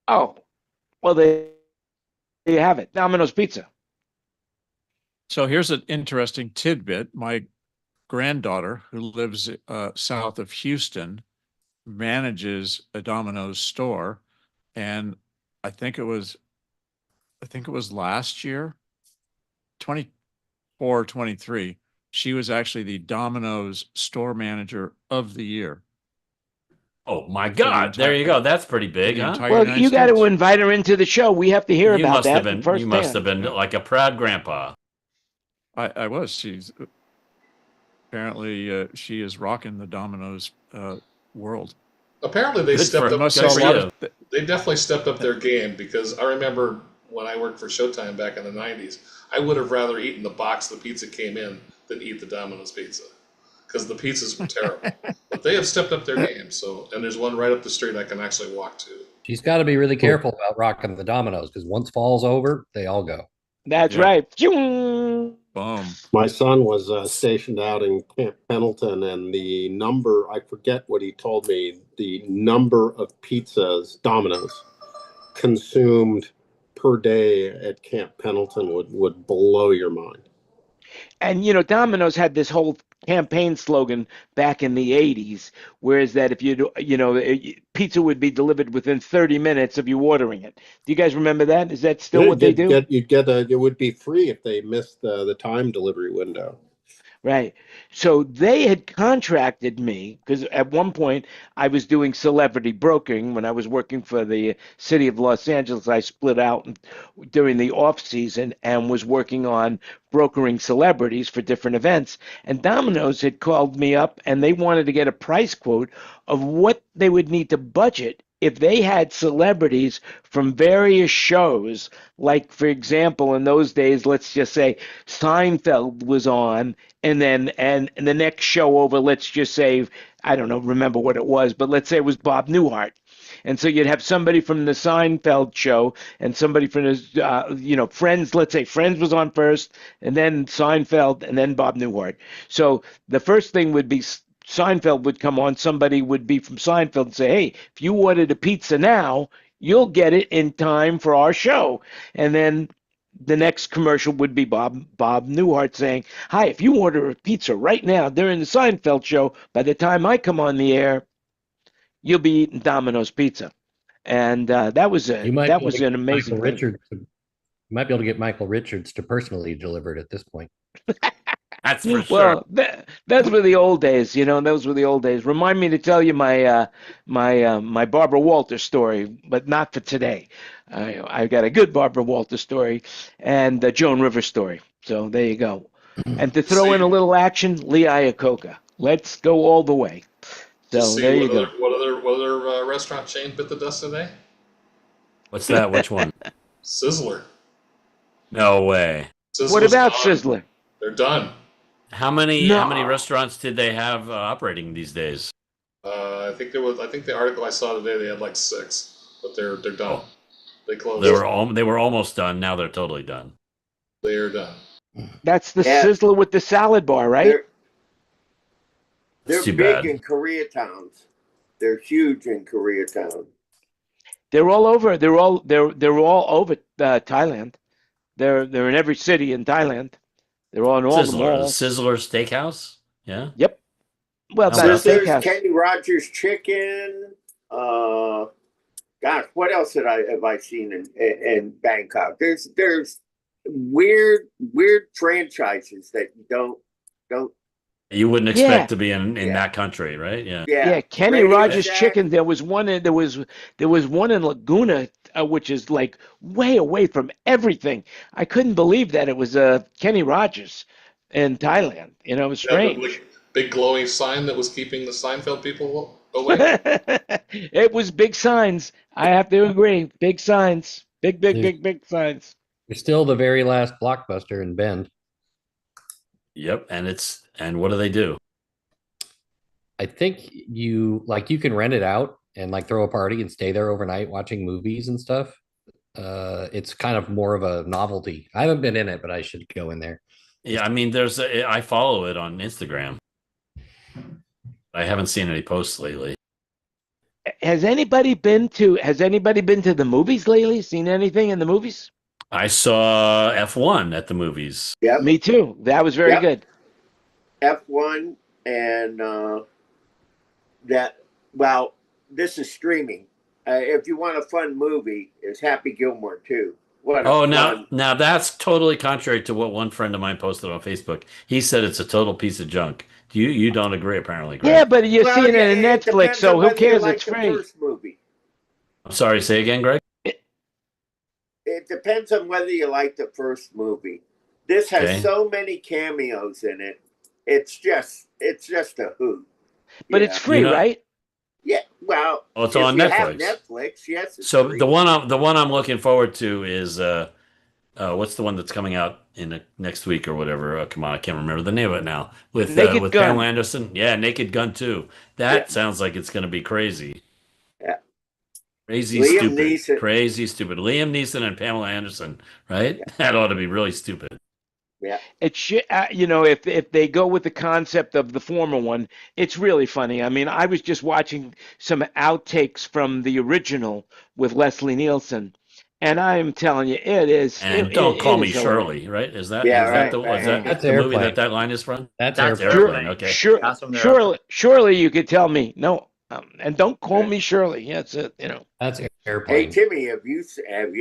Oh, well, there you have it. Domino's Pizza. So here's an interesting tidbit. My granddaughter, who lives south of Houston, manages a Domino's store, and I think it was last year, 24, 23. She was actually the Domino's store manager of the year. Oh my God! There you go. That's pretty big, huh? Well, you got to invite her into the show. We have to hear about that firsthand. You must have been like a proud grandpa. I was. She's apparently she is rocking the Domino's world. Apparently, they Good stepped for- up. Must sell a lot of, They definitely stepped up their game, because I remember when I worked for Showtime back in the '90s, I would have rather eaten the box the pizza came in than eat the Domino's pizza, because the pizzas were terrible. But they have stepped up their game. So, and there's one right up the street I can actually walk to. She's got to be really careful about rocking the dominoes because once falls over, they all go. That's Yeah. right. Phew. boom. My son was stationed out in Camp Pendleton, and the number, I forget what he told me, the number of pizzas, Domino's, consumed per day at Camp Pendleton would blow your mind. And Domino's had this whole campaign slogan back in the 80s, whereas that if pizza would be delivered within 30 minutes of you ordering it. Do you guys remember that? Is that still what they do? It would be free if they missed the time delivery window. Right. So they had contracted me because at one point I was doing celebrity brokering when I was working for the city of Los Angeles. I split out during the off season and was working on brokering celebrities for different events. And Domino's had called me up and they wanted to get a price quote of what they would need to budget if they had celebrities from various shows, like, for example, in those days, let's just say Seinfeld was on, and then and the next show over, let's just say, I don't know, remember what it was, but let's say it was Bob Newhart. And so you'd have somebody from the Seinfeld show and somebody from the, Friends. Let's say Friends was on first, and then Seinfeld, and then Bob Newhart. So the first thing would be Seinfeld would come on. Somebody would be from Seinfeld and say, "Hey, if you ordered a pizza now, you'll get it in time for our show." And then the next commercial would be Bob Newhart saying, "Hi, if you order a pizza right now during the Seinfeld show, by the time I come on the air, you'll be eating Domino's pizza." And that was You might that be able was to an get amazing Michael thing. Richards. You might be able to get Michael Richards to personally deliver it at this point. That's for sure. Well, those were the old days, Those were the old days. Remind me to tell you my Barbara Walters story, but not for today. I got a good Barbara Walters story and the Joan Rivers story. So there you go. And to throw in a little action, Lee Iacocca. Let's go all the way. So there you go. What other restaurant chain bit the dust today? What's that? Which one? Sizzler. No way. Sizzler's What about gone. Sizzler? They're done. How many No. restaurants did they have operating these days? I think the article I saw today, they had like 6, but they're done. They closed. They were almost done. Now they're totally done. They are done. That's the Yeah. Sizzler with the salad bar, right? They're It's too big bad. in Koreatowns. They're huge in Koreatown. They're all over. They're all over Thailand. They're in every city in Thailand. They're on all the Sizzler, the malls. Sizzler Steakhouse. Yeah. Yep. Well, How that's about a There's steakhouse. Kenny Rogers Chicken. Gosh, what else have I seen in Bangkok? There's weird franchises that you don't. You wouldn't expect Yeah. to be in Yeah. that country, right? Yeah. Yeah, Kenny Radio Rogers Shack. Chicken. There was one in Laguna, which is like way away from everything. I couldn't believe that it was Kenny Rogers in Thailand. It was Yeah, the strange. big glowing sign that was keeping the Seinfeld people away. It was big signs. I have to agree. Big signs. Big signs. You're still the very last Blockbuster in Bend. Yep. And what do they do? I think you can rent it out and throw a party and stay there overnight watching movies and stuff. It's kind of more of a novelty. I haven't been in it, but I should go in there. Yeah, I mean, I follow it on Instagram. I haven't seen any posts lately. Has anybody been to the movies lately? Seen anything in the movies? I saw F1 at the movies. Yep. Me too. That was very Yep. good. F1 and this is streaming. If you want a fun movie, it's Happy Gilmore 2. Now that's totally contrary to what one friend of mine posted on Facebook. He said it's a total piece of junk. You don't agree, apparently, Greg. Yeah, but you're seeing it on it Netflix, depends so on who whether you cares? like It's the free. First movie. I'm sorry, say again, Greg? It depends on whether you like the first movie. This has Okay. so many cameos in it. It's just a hoot. But you it's know? free, You know- right? Yeah. Well, Oh, it's if on you have Netflix. Netflix, yes. It's So free. the one I'm looking forward to is what's the one that's coming out in next week or whatever? Come on, I can't remember the name of it now. With Naked Gun. Pamela Anderson. Yeah, Naked Gun 2. That sounds like it's going to be crazy. Yeah. Crazy Liam stupid. Neeson. Crazy stupid. Liam Neeson and Pamela Anderson, right? Yeah. That ought to be really stupid. Yeah. It should, if they go with the concept of the former one, it's really funny. I mean, I was just watching some outtakes from the original with Leslie Nielsen, and I am telling you, it is. And Don't Call it Me is hilarious. Shirley, right? Is that Yeah, is right, that the right. is that That's the movie Airplane. that line is from? That's That's Airplane. Okay. Sure, That's from the surely you could tell me no, and don't call me Shirley. Yeah, that's it. That's Hey, Airplane. Timmy, have you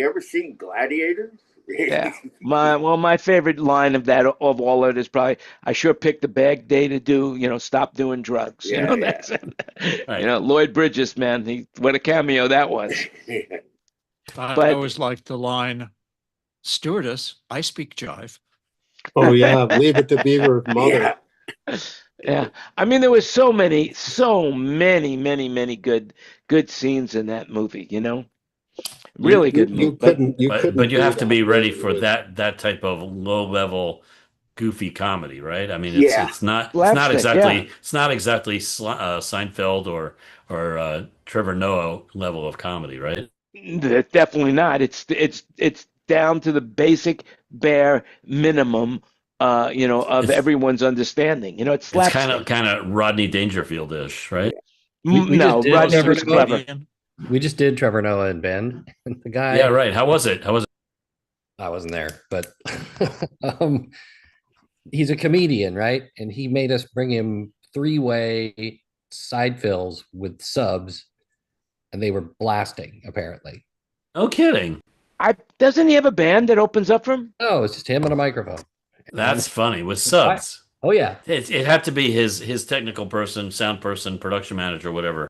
ever seen Gladiator? Yeah. My favorite line of all of it is probably, I sure picked a bad day to do, stop doing drugs. Yeah, That's it. Right. Lloyd Bridges, man, what a cameo that was. I But- always liked the line, "Stewardess, I speak jive." Oh yeah, Leave It to Beaver's mother. Yeah. Yeah. I mean, there was so many, many good scenes in that movie, Really good movie. You couldn't. But you do have to that be ready movie for with- that type of low level goofy comedy, right? I mean, Yeah. it's not Slapstick, exactly Seinfeld or Trevor Noah level of comedy, right? Definitely not. It's down to the basic bare minimum, of It's- everyone's understanding. It's It's slapstick. kind of Rodney Dangerfield-ish, right? We No, just did Rodney Trevor was Noah. clever. We just did Trevor Noah and Ben. The guy. Yeah, right. How was it? I wasn't there, but he's a comedian, right? And he made us bring him 3-way side fills with subs, and they were blasting, apparently. No kidding. Doesn't he have a band that opens up for him? No, it's just him on a microphone. That's funny with subs. Oh yeah. It had to be his technical person, sound person, production manager, whatever.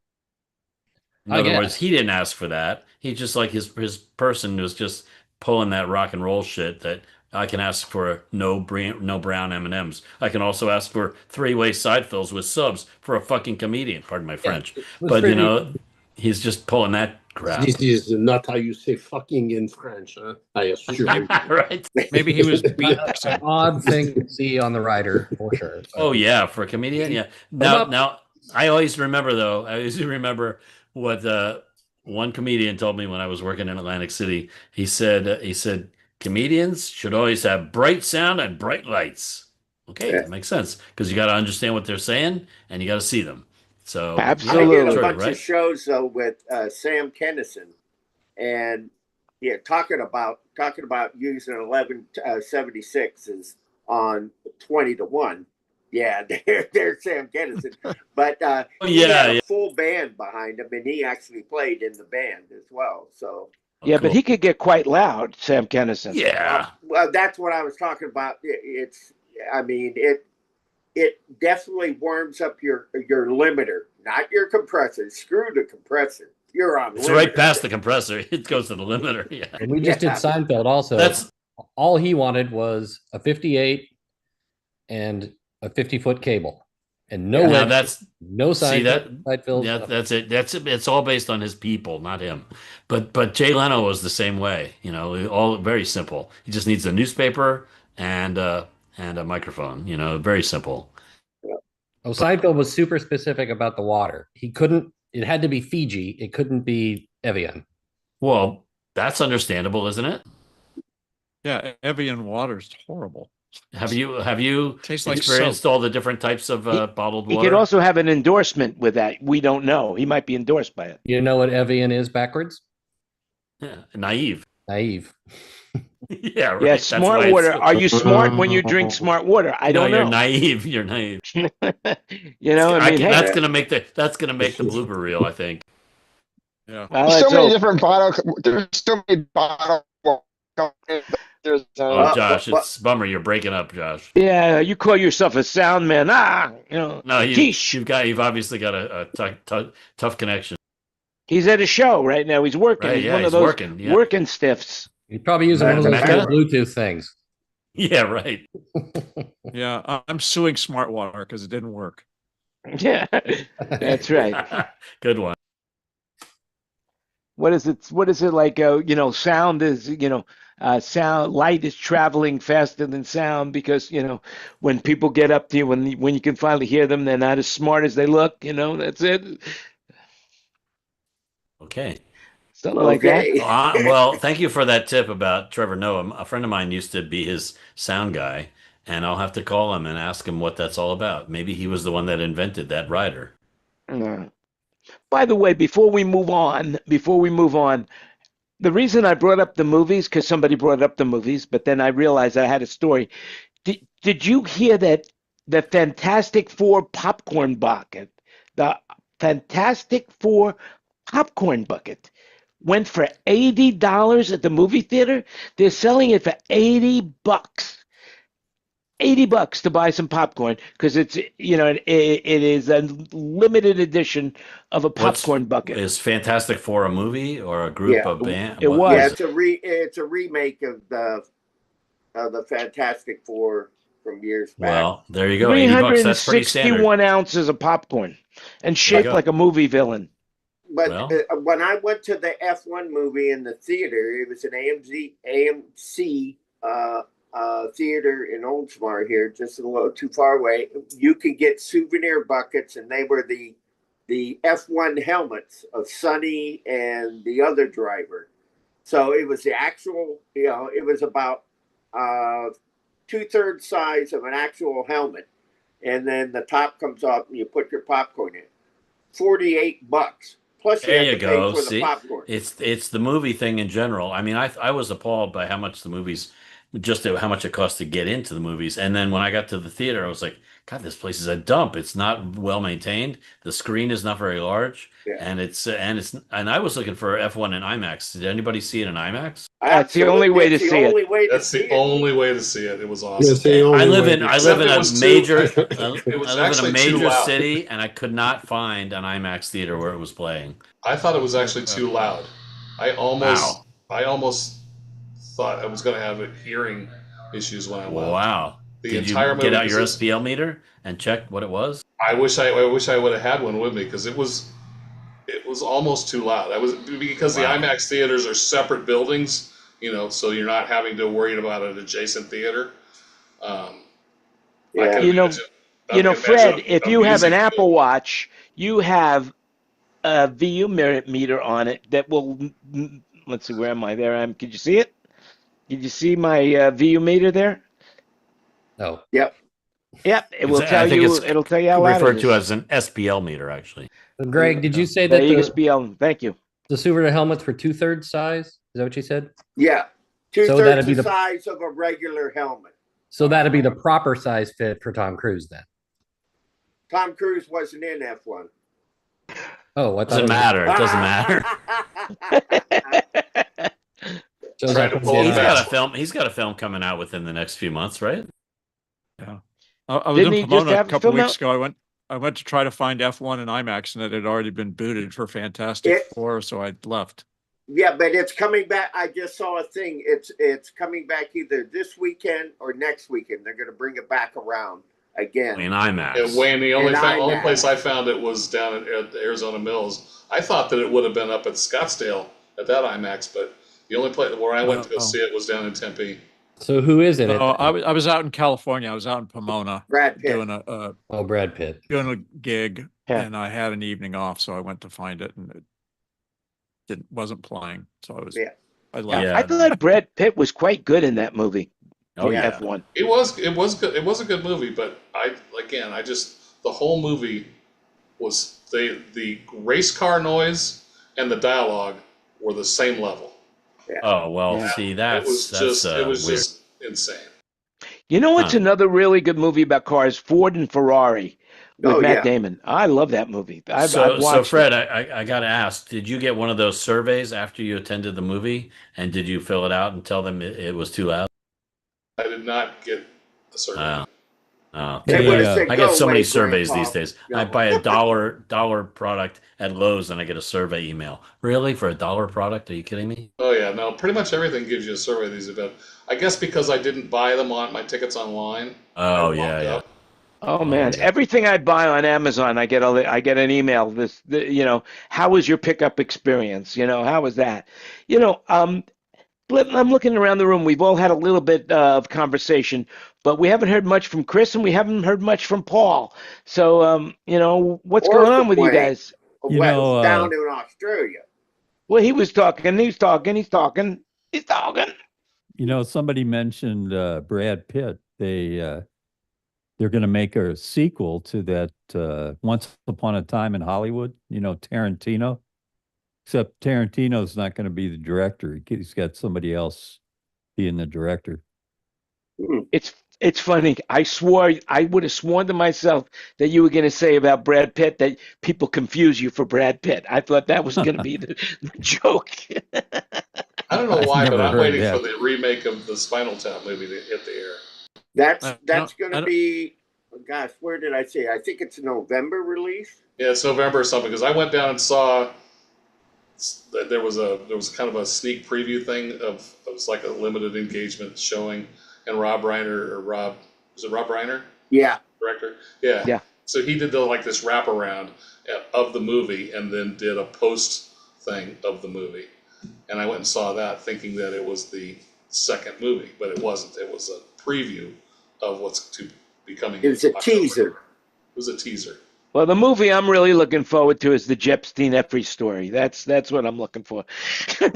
In I other guess. words, he didn't ask for that. He just like his person was just pulling that rock and roll shit that I can ask for no brown M&Ms. I can also ask for 3-way side fills with subs for a fucking comedian. Pardon my French. it was But pretty- he's just pulling that crap. This is not how you say fucking in French, huh? I assume. Right. Maybe he was being an odd thing to see on the rider for sure. But Oh yeah, for a comedian, yeah. Now I always remember though. I always remember what one comedian told me when I was working in Atlantic City. He said comedians should always have bright sound and bright lights. Okay, that makes sense because you got to understand what they're saying and you got to see them. So Absolutely. I did a True, bunch right? of shows though with Sam Kennison, and talking about using 1176s on 20-1. Yeah, there's Sam Kennison, but he had a full band behind him, and he actually played in the band as well. So Yeah, cool. but he could get quite loud, Sam Kennison. Yeah. well, that's what I was talking about. It definitely warms up your limiter, not your compressor. Screw the compressor. You're on. It's limiter. right past the compressor. It goes to the limiter. Yeah. and we just did Seinfeld also. That's all he wanted was a 58 and a 50-foot cable. And no now wedge, that's no see side that side fills. yeah, nothing. that's it. It's all based on his people, not him. But Jay Leno was the same way. All very simple. He just needs a newspaper and a microphone. Very simple. Oh, Seinfeld was super specific about the water. It had to be Fiji. It couldn't be Evian. Well, that's understandable, isn't it? Yeah, Evian water's horrible. Have you Tastes like experienced soap. all the different types of bottled He water? could also have an endorsement with that. We don't know. He might be endorsed by it. You know what Evian is backwards? Yeah, naive. Naive. Yeah, right. Yeah, That's why smart it's- water. Are you smart when you drink smart water? I don't You're know. naive. You're naive. Hey, That's gonna make the blooper reel, I think. Yeah. well, There's let's so many hope. different there's so many bottle companies. There's Oh, Josh, it's a bummer you're breaking up, Josh. Yeah, you call yourself a sound man. No, Sheesh. you've obviously got a tough connection. He's at a show right now. He's working. Right, He's yeah, one of he's those working, yeah. working stiffs. You're probably using one of those Mecca? little Bluetooth things. Yeah, right. Yeah, I'm suing Smart Water because it didn't work. Yeah, that's right. Good one. what is it? What is it like? Sound is, sound light is traveling faster than sound because, when people get up to you, when you can finally hear them, they're not as smart as they look. That's it. Okay. Something like that. Okay. Well, thank you for that tip about Trevor Noah. A friend of mine used to be his sound guy, and I'll have to call him and ask him what that's all about. Maybe he was the one that invented that rider. By the way, before we move on, the reason I brought up the movies, because somebody brought up the movies, but then I realized I had a story. Did you hear that the Fantastic Four popcorn bucket, the Fantastic Four popcorn bucket went for $80 at the movie theater? They're selling it for $80. $80 to buy some popcorn because it is a limited edition of a popcorn bucket. Is Fantastic Four a movie or a group of band? It was. Yeah, it's a remake of the Fantastic Four from years back. Well, there you go. $80. That's pretty standard. 361 ounces of popcorn and shaped like a movie villain. But when I went to the F1 movie in the theater, it was an AMC theater in Oldsmar here, just a little too far away. You could get souvenir buckets, and they were the F1 helmets of Sonny and the other driver. So it was the actual, it was about 2/3 size of an actual helmet, and then the top comes off, and you put your popcorn in. $48. Plus, there you go. Pay for See, the popcorn. It's the movie thing in general. I mean, I was appalled by how much the movies, just how much it cost to get into the movies, and then when I got to the theater, I was like, God, this place is a dump. It's not well maintained. The screen is not very large, and I was looking for F1 in IMAX. Did anybody see it in IMAX? That's the only way to see it. That's the only way to see it. It was awesome. I live in a major loud. city, and I could not find an IMAX theater where it was playing. I thought it was actually too loud. I almost thought I was going to have hearing issues when I went. Wow. Did you get out your SPL meter and check what it was? I wish I would have had one with me because it was almost too loud. Because the IMAX theaters are separate buildings, so you're not having to worry about an adjacent theater. Fred, if you have an Apple Watch, you have a VU meter on it that will. Let's see, where am I? There I am. Could you see it? Did you see my VU meter there? No. Yep. It will tell you. It'll tell you how loud it is. Referred to as an SPL meter, actually. Greg, did you say that the SPL? Thank you. The souvenir helmets for 2/3 size? Is that what you said? Yeah, 2/3 the size of a regular helmet. So that'd be the proper size fit for Tom Cruise then. Tom Cruise wasn't in F1. Oh, what doesn't matter? It doesn't matter. He's got a film coming out within the next few months, right? Yeah. I was in Pomona a couple weeks ago. I went to try to find F1 and IMAX, and it had already been booted for Fantastic Four, so I left. Yeah, but it's coming back. I just saw a thing. It's coming back either this weekend or next weekend. They're going to bring it back around again. In IMAX. And Wayne, the only place I found it was down at Arizona Mills. I thought that it would have been up at Scottsdale at that IMAX, but the only place where I went to go see it was down in Tempe. So who is in it? I was out in California. I was out in Pomona. Brad Pitt. Doing Brad Pitt. Doing a gig, and I had an evening off, so I went to find it, and it wasn't playing. So I was. Yeah. I left. I thought Brad Pitt was quite good in that movie. Oh yeah, F1. It was good. It was a good movie, but the whole movie was the race car noise and the dialogue were the same level. Yeah. Oh well, see it was just insane. You know what's another really good movie about cars? Ford and Ferrari with Matt Damon. I love that movie. I've watched so Fred, I got to ask, did you get one of those surveys after you attended the movie, and did you fill it out and tell them it was too loud? I did not get a survey. I get so many surveys these days. I buy a dollar product at Lowe's and I get a survey email. Really? For a $1 product? Are you kidding me? Oh yeah, no. Pretty much everything gives you a survey these days. I guess because I didn't buy them on my tickets online. Oh yeah. Oh Oh man, yeah. everything I buy on Amazon, I get an email. How was your pickup experience? How was that? You know, um, I'm looking around the room. We've all had a little bit of conversation, but we haven't heard much from Chris, and we haven't heard much from Paul. So, what's Or going on from with you Wayne, guys? You know, down in Australia. Well, he was talking. He's talking. He's talking. He's talking. somebody mentioned Brad Pitt. They're going to make a sequel to that Once Upon a Time in Hollywood. Tarantino. Except Tarantino's not going to be the director. He's got somebody else being the director. It's funny. I would have sworn to myself that you were going to say about Brad Pitt that people confuse you for Brad Pitt. I thought that was going to be the joke. I don't know I've why, but never I'm heard waiting that. for the remake of the Spinal Tap movie to hit the air. That's I don't- going I to don't- be. Gosh, where did I say? I think it's a November release. Yeah, it's November or something because I went down and saw that there was kind of a sneak preview thing of it was like a limited engagement showing, and Rob Reiner or Rob was it Rob Reiner Yeah. director? Yeah. Yeah. So he did this wraparound of the movie and then did a post thing of the movie, and I went and saw that thinking that it was the second movie, but it wasn't. It was a preview of what's to be coming. It's a in teaser. It was a teaser. Well, the movie I'm really looking forward to is the Jepstein Effrey story. That's what I'm looking for. I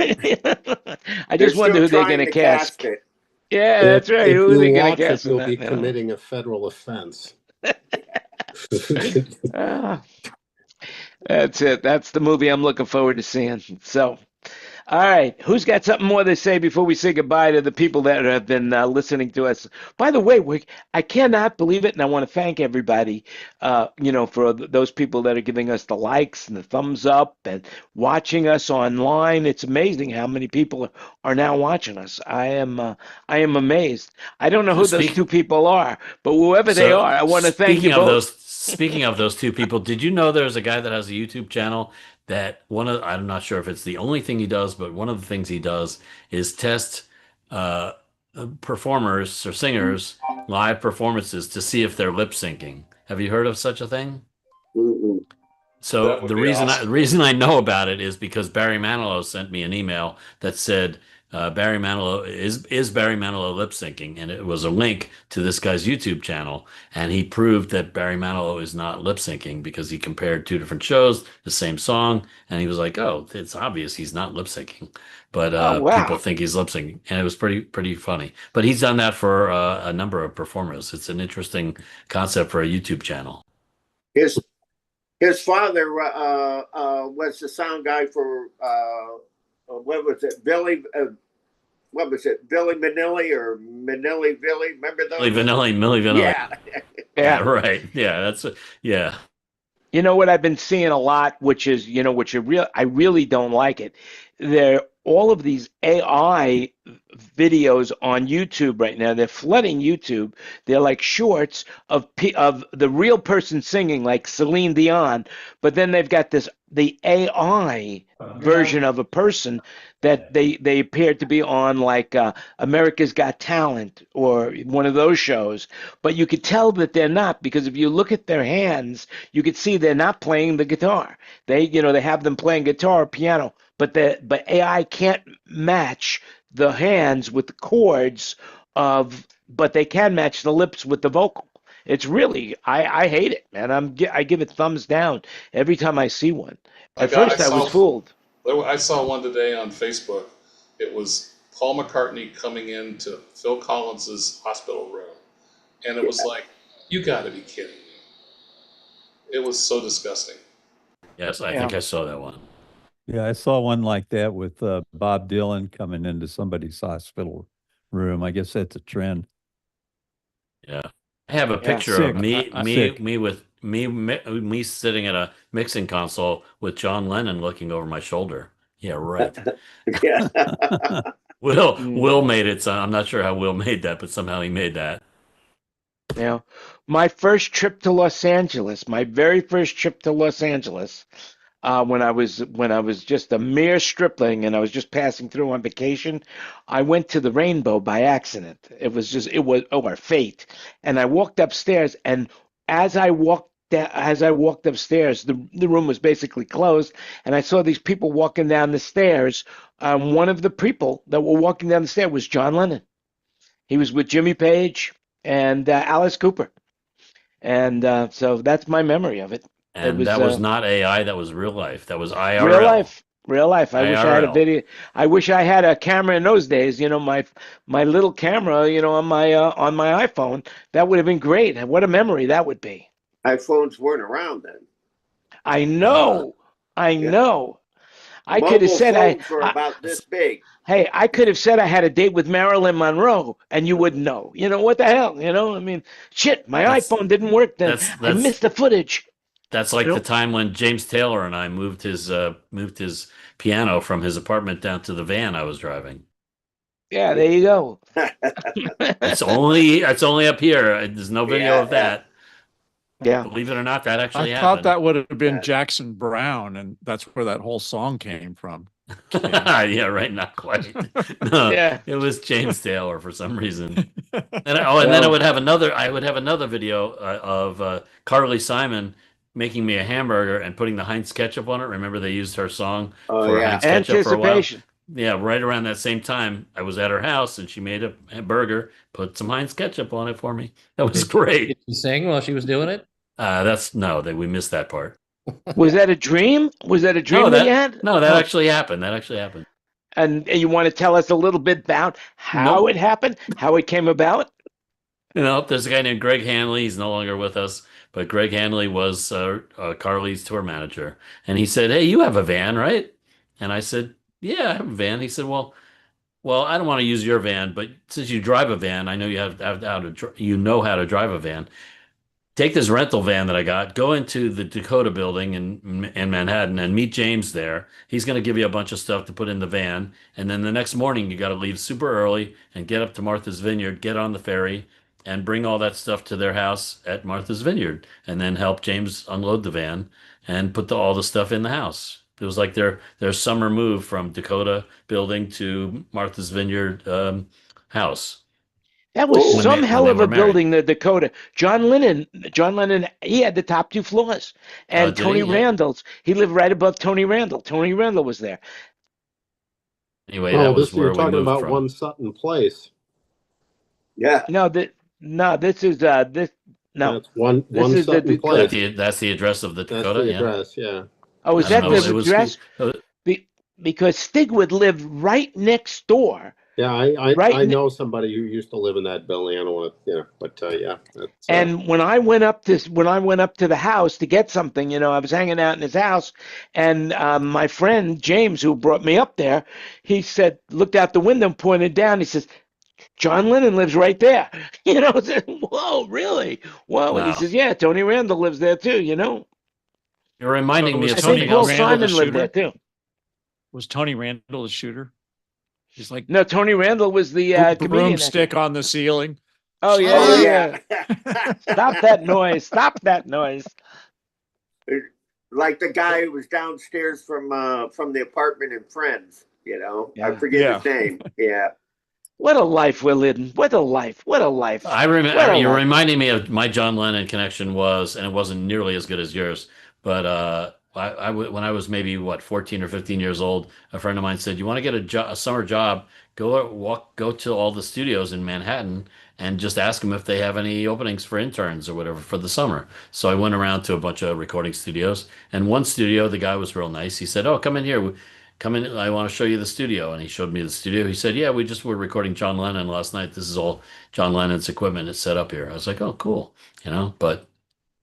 They're just wonder still who they're trying going to to cast. cast it. Yeah, If that's right. if Who are you they going to watch it, cast in you'll that be now? committing a federal offense. Ah, that's it. That's the movie I'm looking forward to seeing. So, all right, who's got something more to say before we say goodbye to the people that have been listening to us? By the way, I cannot believe it, and I want to thank everybody, for those people that are giving us the likes and the thumbs up and watching us online. It's amazing how many people are now watching us. I am amazed. I don't know So who those speak- two people are, but whoever they So are, I want to thank you both. speaking of those two people, did you know there's a guy that has a YouTube channel that I'm not sure if it's the only thing he does, but one of the things he does is test uh, performers or singers live performances to see if they're lip syncing. Have you heard of such a thing? Mm-mm. So That would the be awesome. reason I know about it is because Barry Manilow sent me an email that said Barry Manilow is Barry Manilow lip syncing, and it was a link to this guy's YouTube channel, and he proved that Barry Manilow is not lip syncing because he compared two different shows, the same song, and he was like, "Oh, it's obvious he's not lip syncing," but Oh, people wow. think he's lip syncing, and it was pretty funny. But he's done that for a number of performers. It's an interesting concept for a YouTube channel. His father was the sound guy for what was it, Billy? What was it, Billy Manilli or Manilli Billy? Remember those? Millie Vanilli. Yeah. Yeah, right. Yeah, yeah. You know what I've been seeing a lot, which is, I really don't like it. There, all of these AI videos on YouTube right now, they're flooding YouTube. They're like shorts of the real person singing, like Celine Dion, but then they've got the AI version of a person that they appear to be on, like America's Got Talent or one of those shows, but you could tell that they're not, because if you look at their hands, you could see they're not playing the guitar. They have them playing guitar or piano, but AI can't match the hands with the chords but they can match the lips with the vocal. It's really, I hate it, man. I give it thumbs down every time I see one. At first I was fooled. I saw one today on Facebook. It was Paul McCartney coming into Phil Collins's hospital room, and it was like, you got to be kidding me. It was so disgusting. Yes, I think I saw that one. Yeah, I saw one like that with Bob Dylan coming into somebody's hospital room. I guess that's a trend. Yeah. I have a picture of me sitting at a mixing console with John Lennon looking over my shoulder. Yeah, right. Yeah. Will made it, so I'm not sure how Will made that, but somehow he made that. Yeah. My first trip to Los Angeles, my very first trip to Los Angeles, when I was just a mere stripling and I was just passing through on vacation, I went to the Rainbow by accident. It was our fate. And I walked upstairs, and as I walked upstairs, the room was basically closed, and I saw these people walking down the stairs. One of the people that were walking down the stairs was John Lennon. He was with Jimmy Page and Alice Cooper, and so that's my memory of it. It And was that was not AI, that was real life. That was IRL. real life. Real life. I wish I had a IRL. video. I wish I had a camera in those days. My little camera. On my iPhone. That would have been great. What a memory that would be. iPhones weren't around then. I know. I know. I could have Mobile said phones were about this big. Hey, I could have said I had a date with Marilyn Monroe, and you wouldn't know. What the hell? I mean, shit. My iPhone didn't work then. I missed the footage. That's like the time when James Taylor and I moved his piano from his apartment down to the van I was driving. Yeah, there you go. It's only up here. There's no video of that. Yeah. Believe it or not, that actually I happened. thought that would have been Jackson Brown, and that's where that whole song came from. Yeah, right. Not quite. No, Yeah. It was James Taylor for some reason. And then I would have another video of Carly Simon making me a hamburger and putting the Heinz ketchup on it. Remember they used her song for Heinz ketchup for a while? Yeah, right around that same time, I was at her house and she made a burger, put some Heinz ketchup on it for me. That was great. Did she sing while she was doing it? We missed that part. Was that a dream? Was that a dream that you had? No, that actually happened. That actually happened. And you want to tell us a little bit about how it happened, how it came about? There's a guy named Greg Hanley. He's no longer with us, but Greg Hanley was Carly's tour manager. And he said, "Hey, you have a van, right?" And I said, "Yeah, I have a van." He said, Well, I don't want to use your van, but since you drive a van, I know you know how to drive a van. Take this rental van that I got, go into the Dakota building in Manhattan and meet James there. He's going to give you a bunch of stuff to put in the van. And then the next morning, you got to leave super early and get up to Martha's Vineyard, get on the ferry, and bring all that stuff to their house at Martha's Vineyard, and then help James unload the van and put all the stuff in the house. It was like their summer move from Dakota building to Martha's Vineyard house. That was some hell of a building, the Dakota. John Lennon, he had the top 2 floors. And Tony Randall's, he lived right above Tony Randall. Tony Randall was there. Anyway, that was where you're talking about from. One Sutton Place. Yeah. This is That's one Sutton Place. That's the address of the Dakota. That's the address, yeah. Oh, is that the address? Because Stigwood lived right next door. Yeah, I know somebody who used to live in that building. I don't want to, but yeah. And when I went up to the house to get something, I was hanging out in his house, and my friend James, who brought me up there, he said, looked out the window, and pointed down. He says, "John Lennon lives right there." I said, "Whoa, really? Whoa!" Wow. And he says, "Yeah, Tony Randall lives there too." You're reminding me of Tony Paul Simon lived there too. Was Tony Randall the shooter? He's like, no, Tony Randall was the broomstick on the ceiling. Oh yeah. Stop that noise! Stop that noise! Like the guy who was downstairs from the apartment in Friends. I forget his name. Yeah. What a life we're living! What a life! What a life! I remember. You're reminding me of my John Lennon connection and it wasn't nearly as good as yours, but. When I was maybe 14 or 15 years old, a friend of mine said, "You want to get a summer job? Go to all the studios in Manhattan and just ask them if they have any openings for interns or whatever for the summer." So I went around to a bunch of recording studios, and one studio, the guy was real nice. He said, "Oh, come in here. Come in. I want to show you the studio." And he showed me the studio. He said, "Yeah, we just were recording John Lennon last night. This is all John Lennon's equipment. It's set up here." I was like, "Oh, cool," but.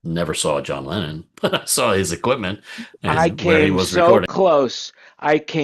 Never saw John Lennon, but I saw his equipment. I came so close. I came